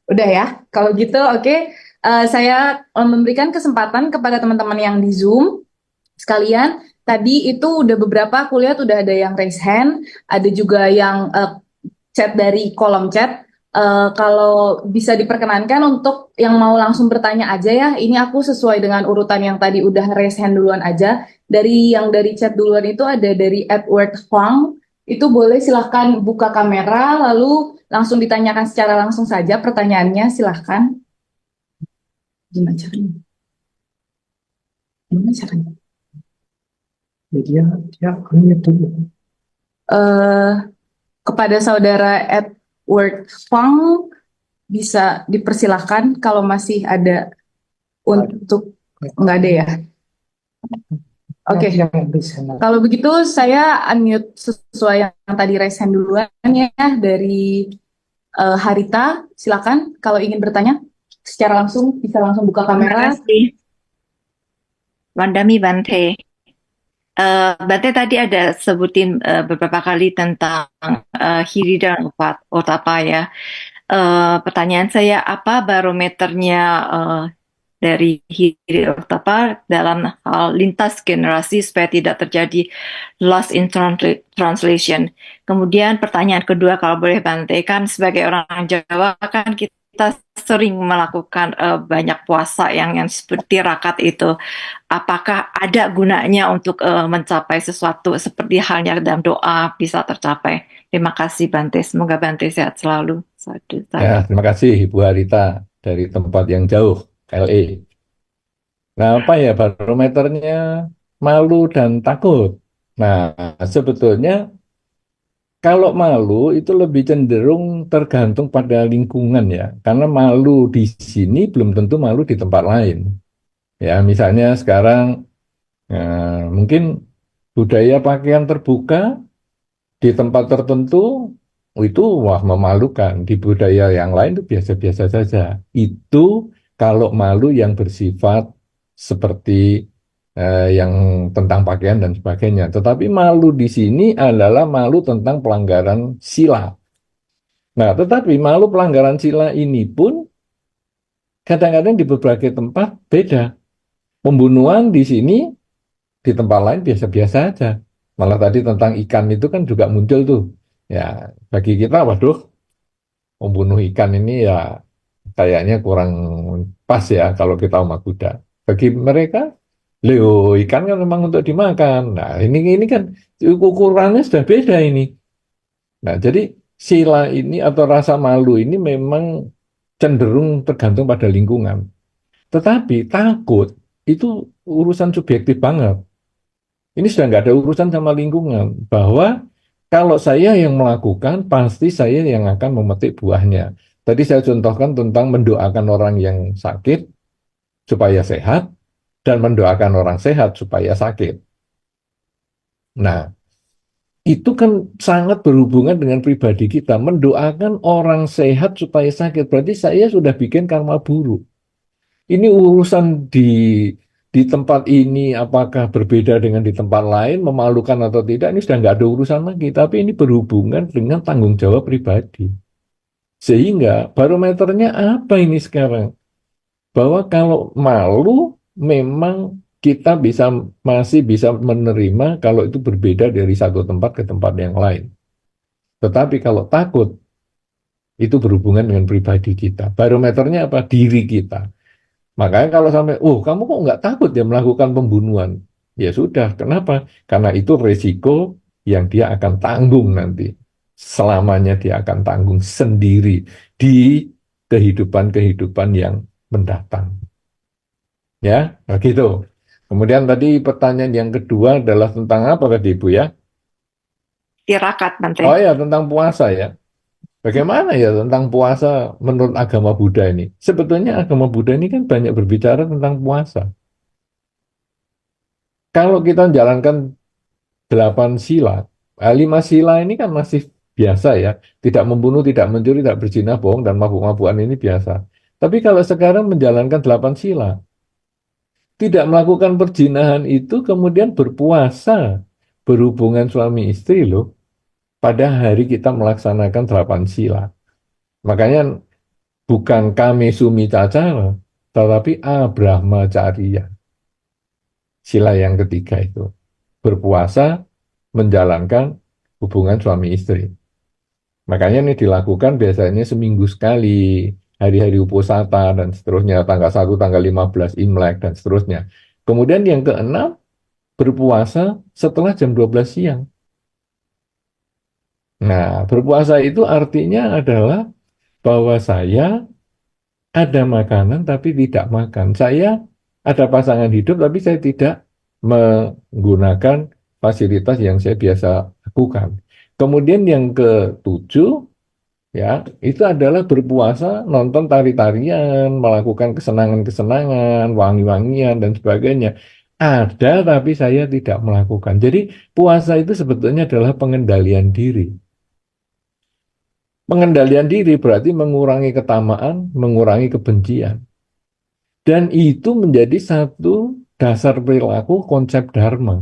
Udah ya. Kalau gitu, oke. Saya memberikan kesempatan kepada teman-teman yang di Zoom sekalian. Tadi itu udah beberapa aku lihat udah ada yang raise hand, ada juga yang chat dari kolom chat. Kalau bisa diperkenankan untuk yang mau langsung bertanya aja ya. Ini aku sesuai dengan urutan yang tadi udah raise hand duluan aja. Dari chat duluan itu ada dari Edward Huang. Itu boleh silahkan buka kamera lalu langsung ditanyakan secara langsung saja pertanyaannya silahkan. Gimana caranya? Gimana caranya? Dia dia unmute dulu. Eh, kepada saudara Edward Huang bisa dipersilahkan kalau masih ada untuk nggak ada ya. Oke. Nanti yang bisa. Kalau begitu saya unmute sesuai yang tadi raise hand duluan ya dari Harita. Silakan kalau ingin bertanya secara langsung bisa langsung buka Terima kamera. kasih, Wandami Bante. Bante tadi ada sebutin beberapa kali tentang Hiri dan Otapa ya. Pertanyaan saya, apa barometernya dari Hiri Otapa dalam hal lintas generasi supaya tidak terjadi lost in translation? Kemudian pertanyaan kedua, kalau boleh Bante, kan sebagai orang Jawa kan kita sering melakukan banyak puasa yang seperti rakaat itu. Apakah ada gunanya untuk mencapai sesuatu seperti halnya dalam doa bisa tercapai? Terima kasih Bante, semoga Bante sehat selalu. Sadu, Ya, sadu. terima kasih Ibu Harita dari tempat yang jauh, LA. Nah, apa ya barometernya malu dan takut. Nah, sebetulnya kalau malu itu lebih cenderung tergantung pada lingkungan ya, karena malu di sini belum tentu malu di tempat lain. Ya, misalnya sekarang mungkin budaya pakaian terbuka di tempat tertentu itu wah memalukan. Di budaya yang lain itu biasa-biasa saja. Itu kalau malu yang bersifat seperti yang tentang pakaian dan sebagainya. Tetapi malu di sini adalah malu tentang pelanggaran sila. Nah, tetapi malu pelanggaran sila ini pun kadang-kadang di berbagai tempat beda. Pembunuhan di sini di tempat lain biasa-biasa aja. Malah tadi tentang ikan itu kan juga muncul tuh. Ya, bagi kita, waduh, membunuh ikan ini ya kayaknya kurang pas ya kalau kita umat Buddha. Bagi mereka, Leo, ikan kan memang untuk dimakan. Nah, ini kan ukurannya sudah beda ini. Nah, jadi sila ini atau rasa malu ini memang cenderung tergantung pada lingkungan. Tetapi takut itu urusan subjektif banget. Ini sudah nggak ada urusan sama lingkungan. Bahwa kalau saya yang melakukan, pasti saya yang akan memetik buahnya. Tadi saya contohkan tentang mendoakan orang yang sakit supaya sehat, dan mendoakan orang sehat supaya sakit. Nah, itu kan sangat berhubungan dengan pribadi kita. Mendoakan orang sehat supaya sakit, berarti saya sudah bikin karma buruk. Ini urusan di tempat ini apakah berbeda dengan di tempat lain, memalukan atau tidak, ini sudah nggak ada urusan lagi. Tapi ini berhubungan dengan tanggung jawab pribadi. Sehingga barometernya apa ini sekarang? Bahwa kalau malu memang kita masih bisa menerima kalau itu berbeda dari satu tempat ke tempat yang lain. Tetapi kalau takut, itu berhubungan dengan pribadi kita. Barometernya apa? Diri kita. Makanya kalau sampai, oh kamu kok nggak takut ya melakukan pembunuhan? Ya sudah, kenapa? Karena itu resiko yang dia akan tanggung nanti. Selamanya dia akan tanggung sendiri di kehidupan-kehidupan yang mendatang. Ya, begitu. Kemudian tadi pertanyaan yang kedua adalah tentang apa tadi Ibu ya? Tirakat, Bante. Oh ya, tentang puasa ya. Bagaimana ya tentang puasa menurut agama Buddha ini? Sebetulnya agama Buddha ini kan banyak berbicara tentang puasa. Kalau kita jalankan 8 sila, 5 sila ini kan masih biasa ya. Tidak membunuh, tidak mencuri, tidak berzina, bohong, dan mabuk-mabukan ini biasa. Tapi kalau sekarang menjalankan 8 sila, tidak melakukan perzinahan itu kemudian berpuasa, berhubungan suami istri loh, pada hari kita melaksanakan 8 sila. Makanya bukan kami sumi cacara, tetapi abrahmacariya. Sila yang ketiga itu. Berpuasa, menjalankan hubungan suami istri. Makanya ini dilakukan biasanya seminggu sekali, hari-hari uposata dan seterusnya, tanggal 1, tanggal 15 Imlek dan seterusnya. Kemudian yang keenam, berpuasa setelah jam 12 siang. Nah, berpuasa itu artinya adalah bahwa saya ada makanan tapi tidak makan. Saya ada pasangan hidup tapi saya tidak menggunakan fasilitas yang saya biasa lakukan. Kemudian yang ketujuh ya, itu adalah berpuasa, nonton tari-tarian, melakukan kesenangan-kesenangan, wangi-wangian dan sebagainya. Ada tapi saya tidak melakukan. Jadi puasa itu sebetulnya adalah pengendalian diri. Pengendalian diri berarti mengurangi ketamaan, mengurangi kebencian. Dan itu menjadi satu dasar perilaku konsep dharma.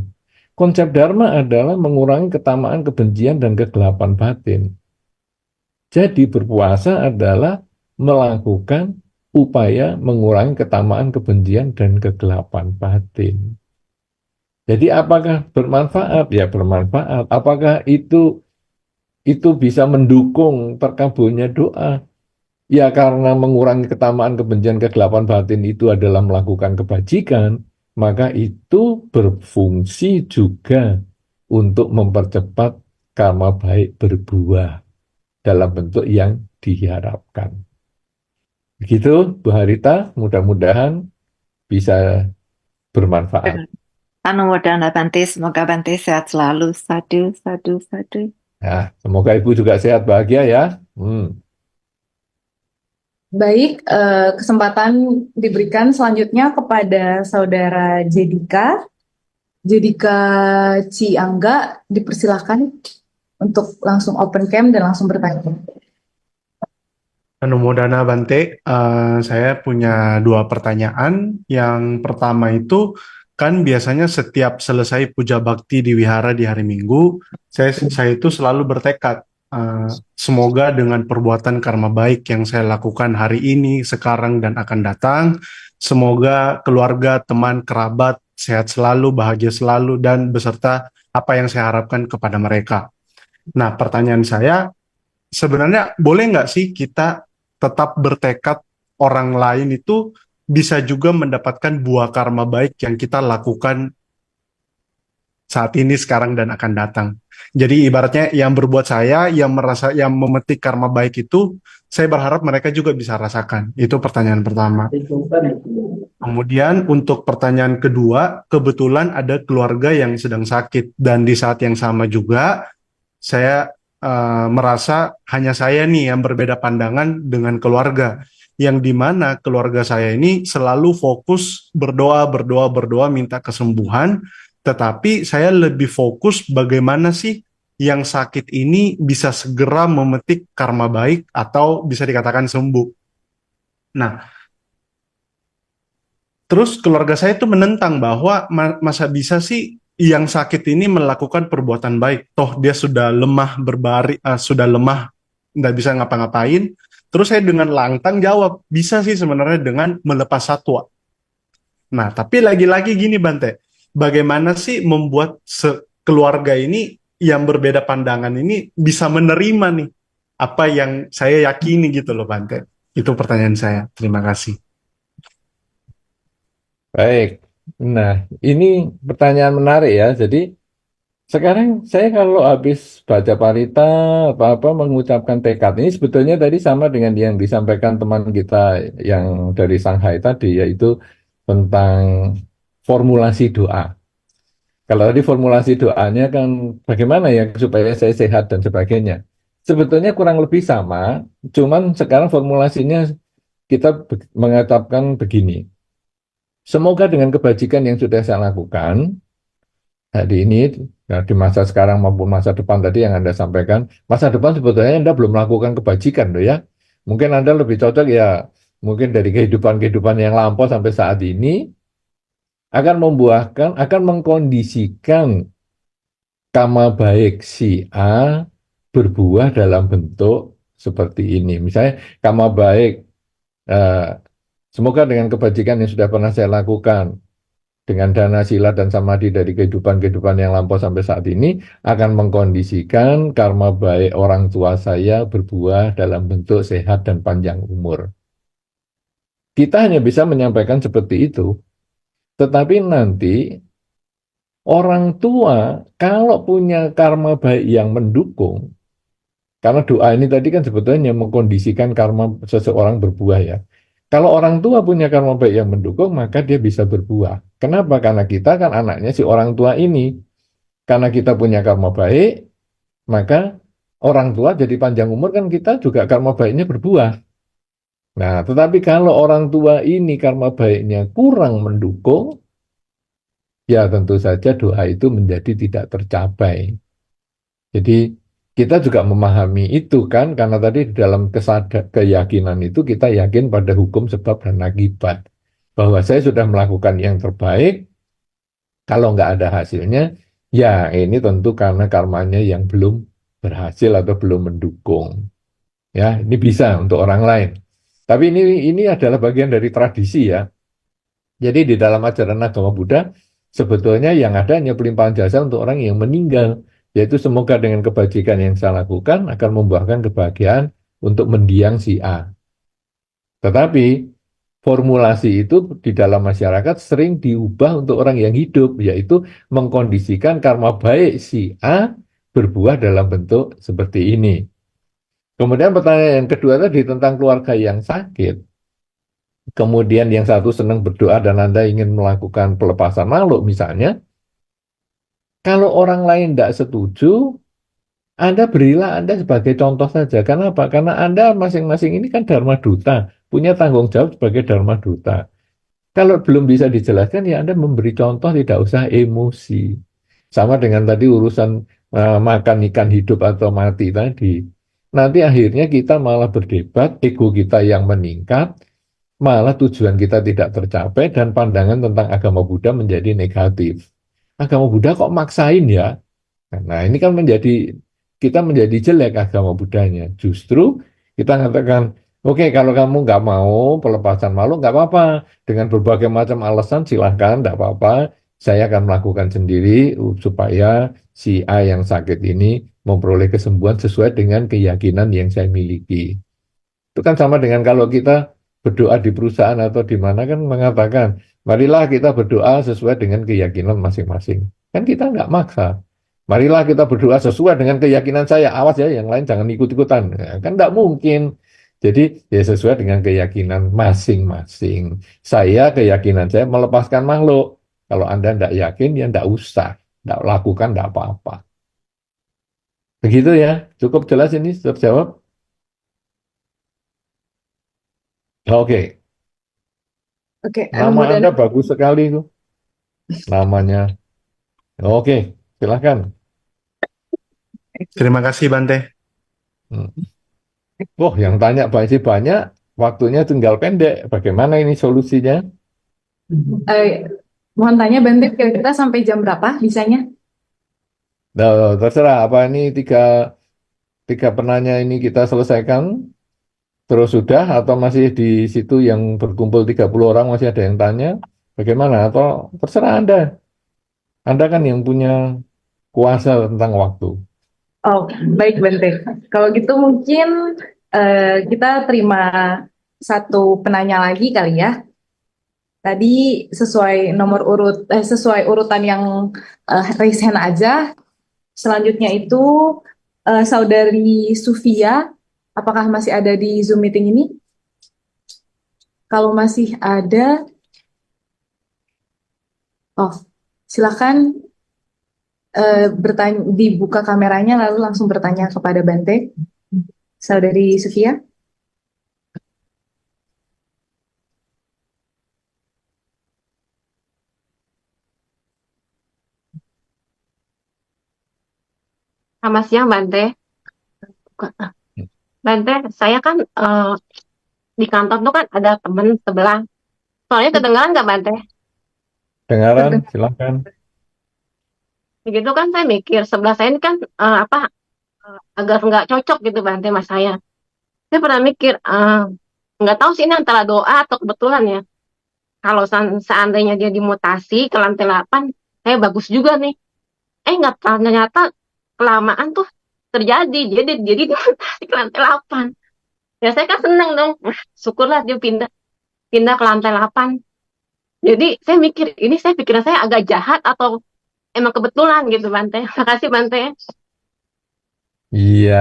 Konsep dharma adalah mengurangi ketamaan, kebencian, dan kegelapan batin. Jadi berpuasa adalah melakukan upaya mengurangi ketamaan, kebencian, dan kegelapan batin. Jadi apakah bermanfaat? Ya bermanfaat. Apakah itu bisa mendukung terkabulnya doa? Ya karena mengurangi ketamaan, kebencian, kegelapan batin itu adalah melakukan kebajikan, maka itu berfungsi juga untuk mempercepat karma baik berbuah dalam bentuk yang diharapkan. Begitu, Bu Harita, mudah-mudahan bisa bermanfaat. Anumodana Bante, semoga Bante sehat selalu. Sadu, sadu, sadu. Nah, semoga Ibu juga sehat bahagia ya. Baik, kesempatan diberikan selanjutnya kepada Saudara Jedika. Jedika Ciangga, dipersilahkan untuk langsung open cam dan langsung bertanya. Anumodana Bante, saya punya 2 pertanyaan. Yang pertama itu, kan biasanya setiap selesai puja bakti di wihara di hari Minggu, saya itu selalu bertekad, semoga dengan perbuatan karma baik yang saya lakukan hari ini, sekarang, dan akan datang, semoga keluarga, teman, kerabat, sehat selalu, bahagia selalu, dan beserta apa yang saya harapkan kepada mereka. Nah, pertanyaan saya, sebenarnya boleh nggak sih kita tetap bertekad orang lain itu bisa juga mendapatkan buah karma baik yang kita lakukan saat ini, sekarang, dan akan datang. Jadi ibaratnya yang berbuat saya, yang memetik karma baik itu, saya berharap mereka juga bisa rasakan. Itu pertanyaan pertama. Kemudian untuk pertanyaan kedua, kebetulan ada keluarga yang sedang sakit, dan di saat yang sama juga saya merasa hanya saya nih yang berbeda pandangan dengan keluarga, yang dimana keluarga saya ini selalu fokus berdoa, minta kesembuhan, tetapi saya lebih fokus bagaimana sih yang sakit ini bisa segera memetik karma baik atau bisa dikatakan sembuh. Nah, Terus keluarga saya itu menentang bahwa masa bisa sih yang sakit ini melakukan perbuatan baik. Toh dia sudah lemah berbaring, sudah lemah, nggak bisa ngapa-ngapain. Terus saya dengan lantang jawab, bisa sih sebenarnya dengan melepas satwa. Nah, tapi lagi-lagi gini Bante, bagaimana sih membuat keluarga ini yang berbeda pandangan ini bisa menerima nih apa yang saya yakini gitu loh Bante. Itu pertanyaan saya. Terima kasih. Baik. Nah, ini pertanyaan menarik ya. Jadi, sekarang saya kalau habis baca parita apa-apa mengucapkan tekad ini sebetulnya tadi sama dengan yang disampaikan teman kita yang dari Shanghai tadi, yaitu tentang formulasi doa. Kalau tadi formulasi doanya kan bagaimana ya supaya saya sehat dan sebagainya. Sebetulnya kurang lebih sama, cuman sekarang formulasinya kita mengatakan begini. Semoga dengan kebajikan yang sudah saya lakukan hari ini, nah, di masa sekarang maupun masa depan tadi yang Anda sampaikan, masa depan sebetulnya Anda belum melakukan kebajikan loh ya. Mungkin Anda lebih cocok ya, mungkin dari kehidupan-kehidupan yang lampau sampai saat ini, akan membuahkan, akan mengkondisikan kama baik si A berbuah dalam bentuk seperti ini. Misalnya kama baik, eh, semoga dengan kebajikan yang sudah pernah saya lakukan, dengan dana sila dan samadhi dari kehidupan-kehidupan yang lampau sampai saat ini, akan mengkondisikan karma baik orang tua saya berbuah dalam bentuk sehat dan panjang umur. Kita hanya bisa menyampaikan seperti itu, tetapi nanti orang tua kalau punya karma baik yang mendukung, karena doa ini tadi kan sebetulnya mengkondisikan karma seseorang berbuah ya. Kalau orang tua punya karma baik yang mendukung, maka dia bisa berbuah. Kenapa? Karena kita kan anaknya si orang tua ini. Karena kita punya karma baik, maka orang tua jadi panjang umur kan kita juga karma baiknya berbuah. Nah, tetapi kalau orang tua ini karma baiknya kurang mendukung, ya tentu saja doa itu menjadi tidak tercapai. Jadi kita juga memahami itu kan, karena tadi di dalam keyakinan itu kita yakin pada hukum sebab dan akibat. Bahwa saya sudah melakukan yang terbaik, kalau nggak ada hasilnya, ya ini tentu karena karmanya yang belum berhasil atau belum mendukung. Ya, ini bisa untuk orang lain. Tapi ini adalah bagian dari tradisi ya. Jadi di dalam ajaran agama Buddha, sebetulnya yang ada hanya pelimpahan jasa untuk orang yang meninggal. Yaitu semoga dengan kebajikan yang saya lakukan akan membuahkan kebahagiaan untuk mendiang si A. Tetapi formulasi itu di dalam masyarakat sering diubah untuk orang yang hidup, yaitu mengkondisikan karma baik si A berbuah dalam bentuk seperti ini. Kemudian pertanyaan yang kedua tadi tentang keluarga yang sakit. Kemudian yang satu senang berdoa dan Anda ingin melakukan pelepasan makhluk misalnya, kalau orang lain tidak setuju, Anda berilah Anda sebagai contoh saja. Kenapa? Karena Anda masing-masing ini kan Dharma Duta, punya tanggung jawab sebagai Dharma Duta. Kalau belum bisa dijelaskan, ya Anda memberi contoh, tidak usah emosi. Sama dengan tadi urusan makan ikan hidup atau mati tadi. Nanti akhirnya kita malah berdebat, ego kita yang meningkat, malah tujuan kita tidak tercapai, dan pandangan tentang agama Buddha menjadi negatif. Agama Buddha kok maksain ya? Nah, ini kan kita menjadi jelek agama Buddhanya. Justru kita mengatakan, oke, kalau kamu nggak mau pelepasan malu, nggak apa-apa. Dengan berbagai macam alasan, silahkan, nggak apa-apa. Saya akan melakukan sendiri supaya si A yang sakit ini memperoleh kesembuhan sesuai dengan keyakinan yang saya miliki. Itu kan sama dengan kalau kita berdoa di perusahaan atau di mana kan mengatakan, marilah kita berdoa sesuai dengan keyakinan masing-masing. Kan kita nggak maksa. Marilah kita berdoa sesuai dengan keyakinan saya. Awas ya, yang lain jangan ikut-ikutan. Ya, kan nggak mungkin. Jadi ya sesuai dengan keyakinan masing-masing. Saya keyakinan saya melepaskan makhluk. Kalau Anda nggak yakin, ya nggak usah. Nggak lakukan, nggak apa-apa. Begitu ya. Cukup jelas ini terjawab? Oke. Oke, Nama Mbak Anda Dana. bagus sekali itu. Namanya. Oke, silahkan. Terima kasih Bante. Hmm. Yang tanya banyak, waktunya tinggal pendek. Bagaimana ini solusinya? Eh, mohon tanya Bante, kira-kira sampai jam berapa bisanya? Nah, terserah apa ini tiga penanya ini kita selesaikan terus sudah atau masih di situ yang berkumpul 30 orang masih ada yang tanya bagaimana atau terserah Anda. Anda kan yang punya kuasa tentang waktu. Oh, baik Bante. Kalau gitu mungkin kita terima satu penanya lagi kali ya. Tadi sesuai urutan yang raise hand aja. Selanjutnya itu Saudari Sufia, apakah masih ada di Zoom meeting ini? Kalau masih ada, oh silakan bertanya, dibuka kameranya lalu langsung bertanya kepada Bante. Saudari Sufia. Selamat siang, Bante. Bante, saya kan di kantor tuh kan ada temen sebelah. Soalnya kedengeran nggak, Bante? Dengaran, silakan. Begitu kan saya mikir, sebelah saya ini kan agar nggak cocok gitu, Bante, sama saya. Saya pernah mikir, nggak tahu sih ini antara doa atau kebetulan ya. Kalau seandainya dia dimutasi ke lantai 8, saya bagus juga nih. Nggak ternyata kelamaan tuh terjadi. Jadi dimutasi ke lantai 8. Ya saya kan seneng dong. Wah, syukurlah dia pindah ke lantai 8. Jadi saya mikir, ini saya pikiran saya agak jahat atau emang kebetulan gitu Bante. Makasih Bante. Iya,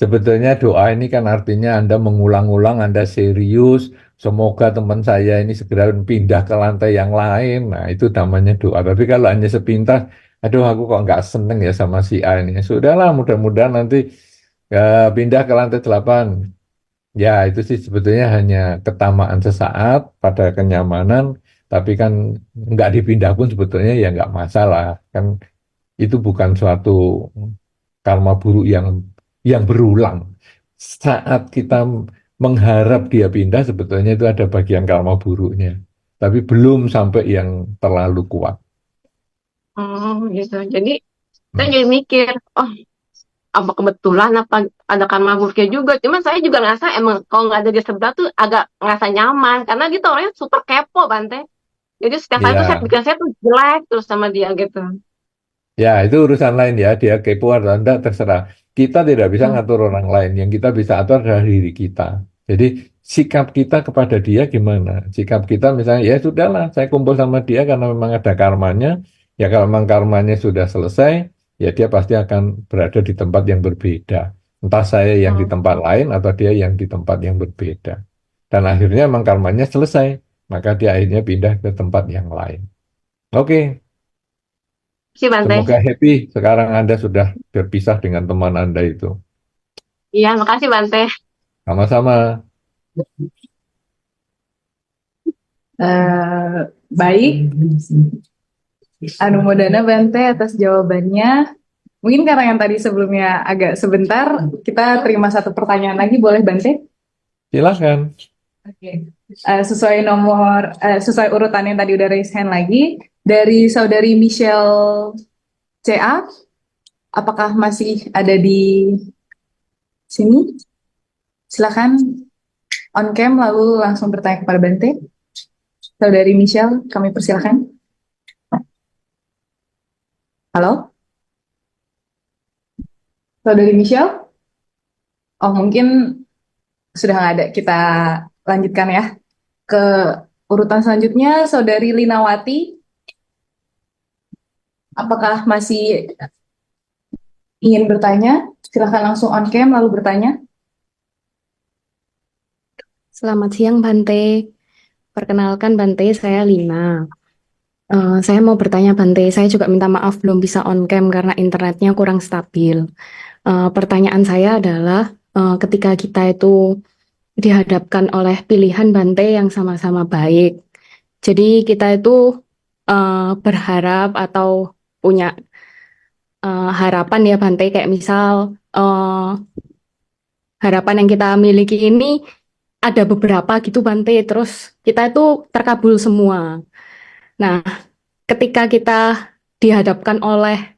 sebetulnya doa ini kan artinya Anda mengulang-ulang, Anda serius. Semoga teman saya ini segera pindah ke lantai yang lain. Nah, itu namanya doa. Tapi kalau hanya sepintas, aduh aku kok nggak seneng ya sama si A ini. Sudahlah, mudah-mudahan nanti pindah ke lantai 8. Ya, itu sih sebetulnya hanya ketamaan sesaat pada kenyamanan. Tapi kan nggak dipindah pun sebetulnya ya nggak masalah. Kan itu bukan suatu karma buruk yang berulang. Saat kita mengharap dia pindah, sebetulnya itu ada bagian karma buruknya. Tapi belum sampai yang terlalu kuat. Gitu. Jadi saya Hmm. jadi mikir, oh apa kebetulan apa ada karma buruknya juga. Cuman saya juga ngerasa emang kalau nggak ada dia sebelah tuh agak ngerasa nyaman. Karena gitu orangnya super kepo Bante. Jadi setiap kali tuh saya Ya, pikiran saya tuh jelek terus sama dia gitu. ya itu urusan lain ya. Dia kepo atau enggak terserah. Kita tidak bisa Hmm. ngatur orang lain. Yang kita bisa atur adalah diri kita. Jadi sikap kita kepada dia gimana? Sikap kita misalnya ya sudahlah, saya kumpul sama dia karena memang ada karmanya. Ya kalau memang karmanya sudah selesai, ya dia pasti akan berada di tempat yang berbeda. Entah saya yang di Hmm. tempat lain atau dia yang di tempat yang berbeda. Dan akhirnya memang karmanya selesai, maka dia akhirnya pindah ke tempat yang lain. Oke, Si Bante. semoga happy sekarang Anda sudah berpisah dengan teman Anda itu. Iya, makasih Bante. Sama-sama. Baik, Anumodana Bante atas jawabannya. Mungkin karena yang tadi sebelumnya agak sebentar, kita terima satu pertanyaan lagi, boleh Bante? Silahkan. Oke. Sesuai urutan yang tadi udah raise hand lagi, dari Saudari Michelle CA, apakah masih ada di sini? Silakan on cam lalu langsung bertanya kepada Bante. Saudari Michelle, kami persilakan. Halo, Saudari Michelle? Oh, mungkin sudah nggak ada. Kita lanjutkan ya ke urutan selanjutnya. Saudari Linawati, apakah masih ingin bertanya? Silakan langsung on cam lalu bertanya. Selamat siang Bante. Perkenalkan Bante, saya Lina. Saya mau bertanya Bante, saya juga minta maaf belum bisa on cam karena internetnya kurang stabil. Pertanyaan saya adalah ketika kita itu dihadapkan oleh pilihan Bante yang sama-sama baik. Jadi kita itu berharap atau punya harapan ya Bante, kayak misal harapan yang kita miliki ini ada beberapa gitu Bante, terus kita itu terkabul semua. Nah, ketika kita dihadapkan oleh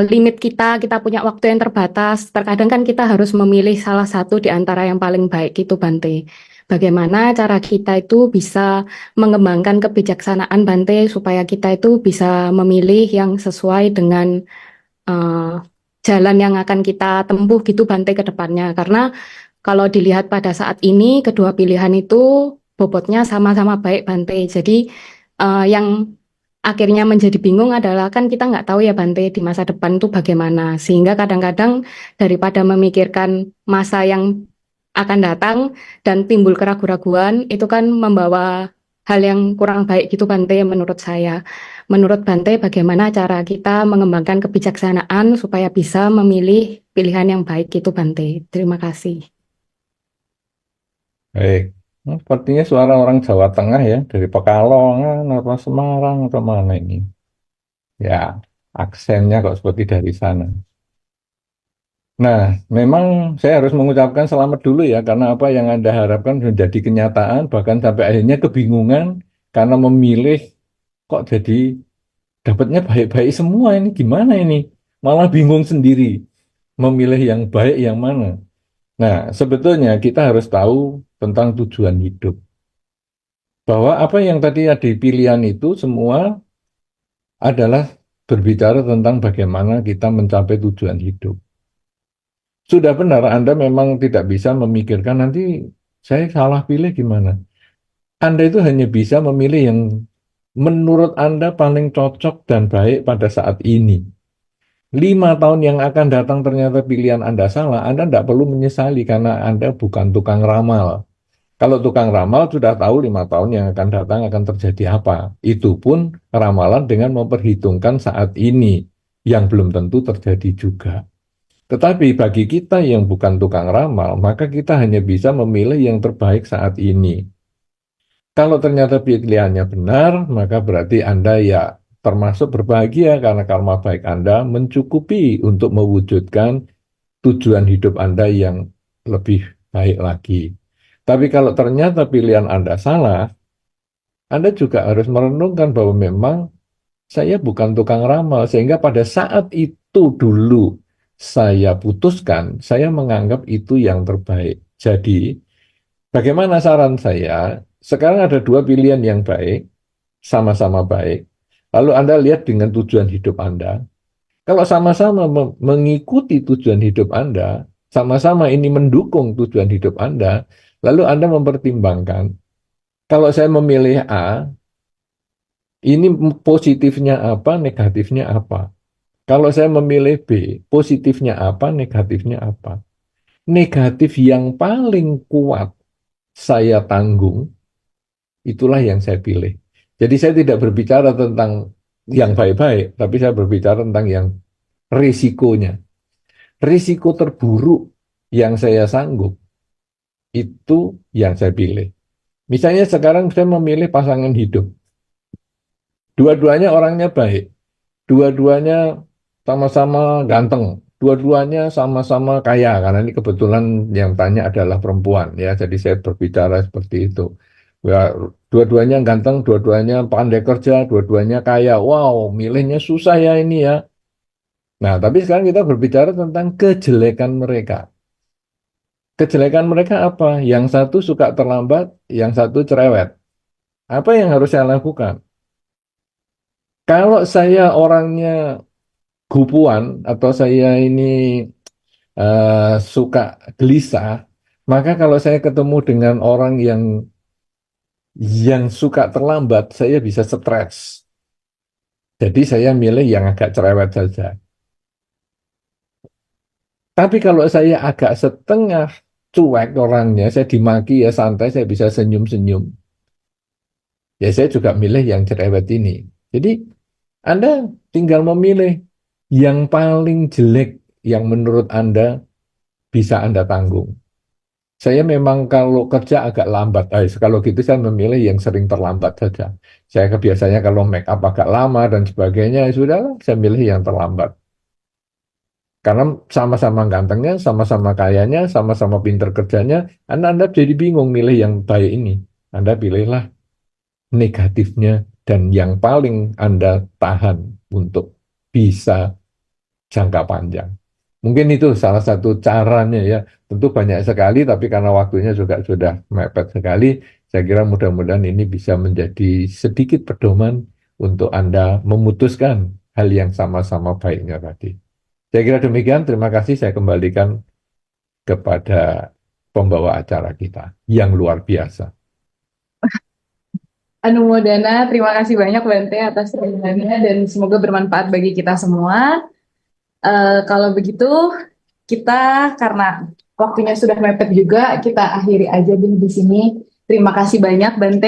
limit kita, kita punya waktu yang terbatas, terkadang kan kita harus memilih salah satu di antara yang paling baik gitu Bante. Bagaimana cara kita itu bisa mengembangkan kebijaksanaan Bante supaya kita itu bisa memilih yang sesuai dengan eh, jalan yang akan kita tempuh gitu Bante ke depannya. Karena kalau dilihat pada saat ini, kedua pilihan itu bobotnya sama-sama baik Bante. Jadi yang akhirnya menjadi bingung adalah kan kita nggak tahu ya Bante di masa depan itu bagaimana. Sehingga kadang-kadang daripada memikirkan masa yang akan datang dan timbul keraguan-raguan, itu kan membawa hal yang kurang baik gitu Bante menurut saya. Menurut Bante bagaimana cara kita mengembangkan kebijaksanaan supaya bisa memilih pilihan yang baik gitu Bante. Terima kasih. Baik. Sepertinya suara orang Jawa Tengah ya, dari Pekalongan atau Semarang atau mana ini. Ya, aksennya kok seperti dari sana. Nah, memang saya harus mengucapkan selamat dulu ya, karena apa yang Anda harapkan menjadi kenyataan, bahkan sampai akhirnya kebingungan karena memilih kok jadi dapatnya baik-baik semua ini gimana ini? Malah bingung sendiri memilih yang baik yang mana. Nah, sebetulnya kita harus tahu tentang tujuan hidup. Bahwa apa yang tadi ada di pilihan itu semua adalah berbicara tentang bagaimana kita mencapai tujuan hidup. Sudah benar, Anda memang tidak bisa memikirkan nanti saya salah pilih gimana. Anda itu hanya bisa memilih yang menurut Anda paling cocok dan baik pada saat ini. 5 tahun yang akan datang ternyata pilihan Anda salah, Anda tidak perlu menyesali karena Anda bukan tukang ramal. Kalau tukang ramal sudah tahu 5 tahun yang akan datang akan terjadi apa. Itu pun ramalan dengan memperhitungkan saat ini yang belum tentu terjadi juga. Tetapi bagi kita yang bukan tukang ramal, maka kita hanya bisa memilih yang terbaik saat ini. Kalau ternyata pilihannya benar, maka berarti Anda ya termasuk berbahagia karena karma baik Anda mencukupi untuk mewujudkan tujuan hidup Anda yang lebih baik lagi. Tapi kalau ternyata pilihan Anda salah, Anda juga harus merenungkan bahwa memang saya bukan tukang ramal, sehingga pada saat itu dulu saya putuskan, saya menganggap itu yang terbaik. Jadi, bagaimana saran saya? Sekarang ada 2 pilihan yang baik, sama-sama baik. Lalu Anda lihat dengan tujuan hidup Anda. Kalau sama-sama mengikuti tujuan hidup Anda, sama-sama ini mendukung tujuan hidup Anda, lalu Anda mempertimbangkan, kalau saya memilih A, ini positifnya apa, negatifnya apa. Kalau saya memilih B, positifnya apa, negatifnya apa. Negatif yang paling kuat saya tanggung, itulah yang saya pilih. Jadi saya tidak berbicara tentang yang baik-baik, tapi saya berbicara tentang yang risikonya. Risiko terburuk yang saya sanggup, itu yang saya pilih. Misalnya sekarang saya memilih pasangan hidup. Dua-duanya orangnya baik. Dua-duanya sama-sama ganteng. Dua-duanya sama-sama kaya. Karena ini kebetulan yang tanya adalah perempuan. Ya, jadi saya berbicara seperti itu. Ya, dua-duanya ganteng, dua-duanya pandai kerja, dua-duanya kaya. Wow, milihnya susah ya ini ya. Nah, tapi sekarang kita berbicara tentang kejelekan mereka. Kejelekan mereka apa? Yang satu suka terlambat, yang satu cerewet. Apa yang harus saya lakukan? Kalau saya orangnya gupuan atau saya ini suka gelisah, maka kalau saya ketemu dengan orang yang suka terlambat, saya bisa stres. Jadi saya milih yang agak cerewet saja. Tapi kalau saya agak setengah cuek orangnya, saya dimaki ya santai, saya bisa senyum-senyum. Ya saya juga milih yang cerewet ini. Jadi Anda tinggal memilih yang paling jelek yang menurut Anda bisa Anda tanggung. Saya memang kalau kerja agak lambat. Kalau gitu saya memilih yang sering terlambat saja. Saya biasanya kalau make up agak lama dan sebagainya, ya sudahlah saya milih yang terlambat. Karena sama-sama gantengnya, sama-sama kayanya, sama-sama pinter kerjanya, Anda jadi bingung milih yang baik ini. Anda pilihlah negatifnya dan yang paling Anda tahan untuk bisa jangka panjang. Mungkin itu salah satu caranya ya. Tentu banyak sekali, tapi karena waktunya juga sudah mepet sekali, saya kira mudah-mudahan ini bisa menjadi sedikit pedoman untuk Anda memutuskan hal yang sama-sama baiknya tadi. Saya kira demikian, terima kasih. Saya kembalikan kepada pembawa acara kita yang luar biasa. Anumodana, terima kasih banyak Bante atas pertanyaannya dan semoga bermanfaat bagi kita semua. Kalau begitu, kita karena waktunya sudah mepet juga, kita akhiri aja di sini. Terima kasih banyak Bante.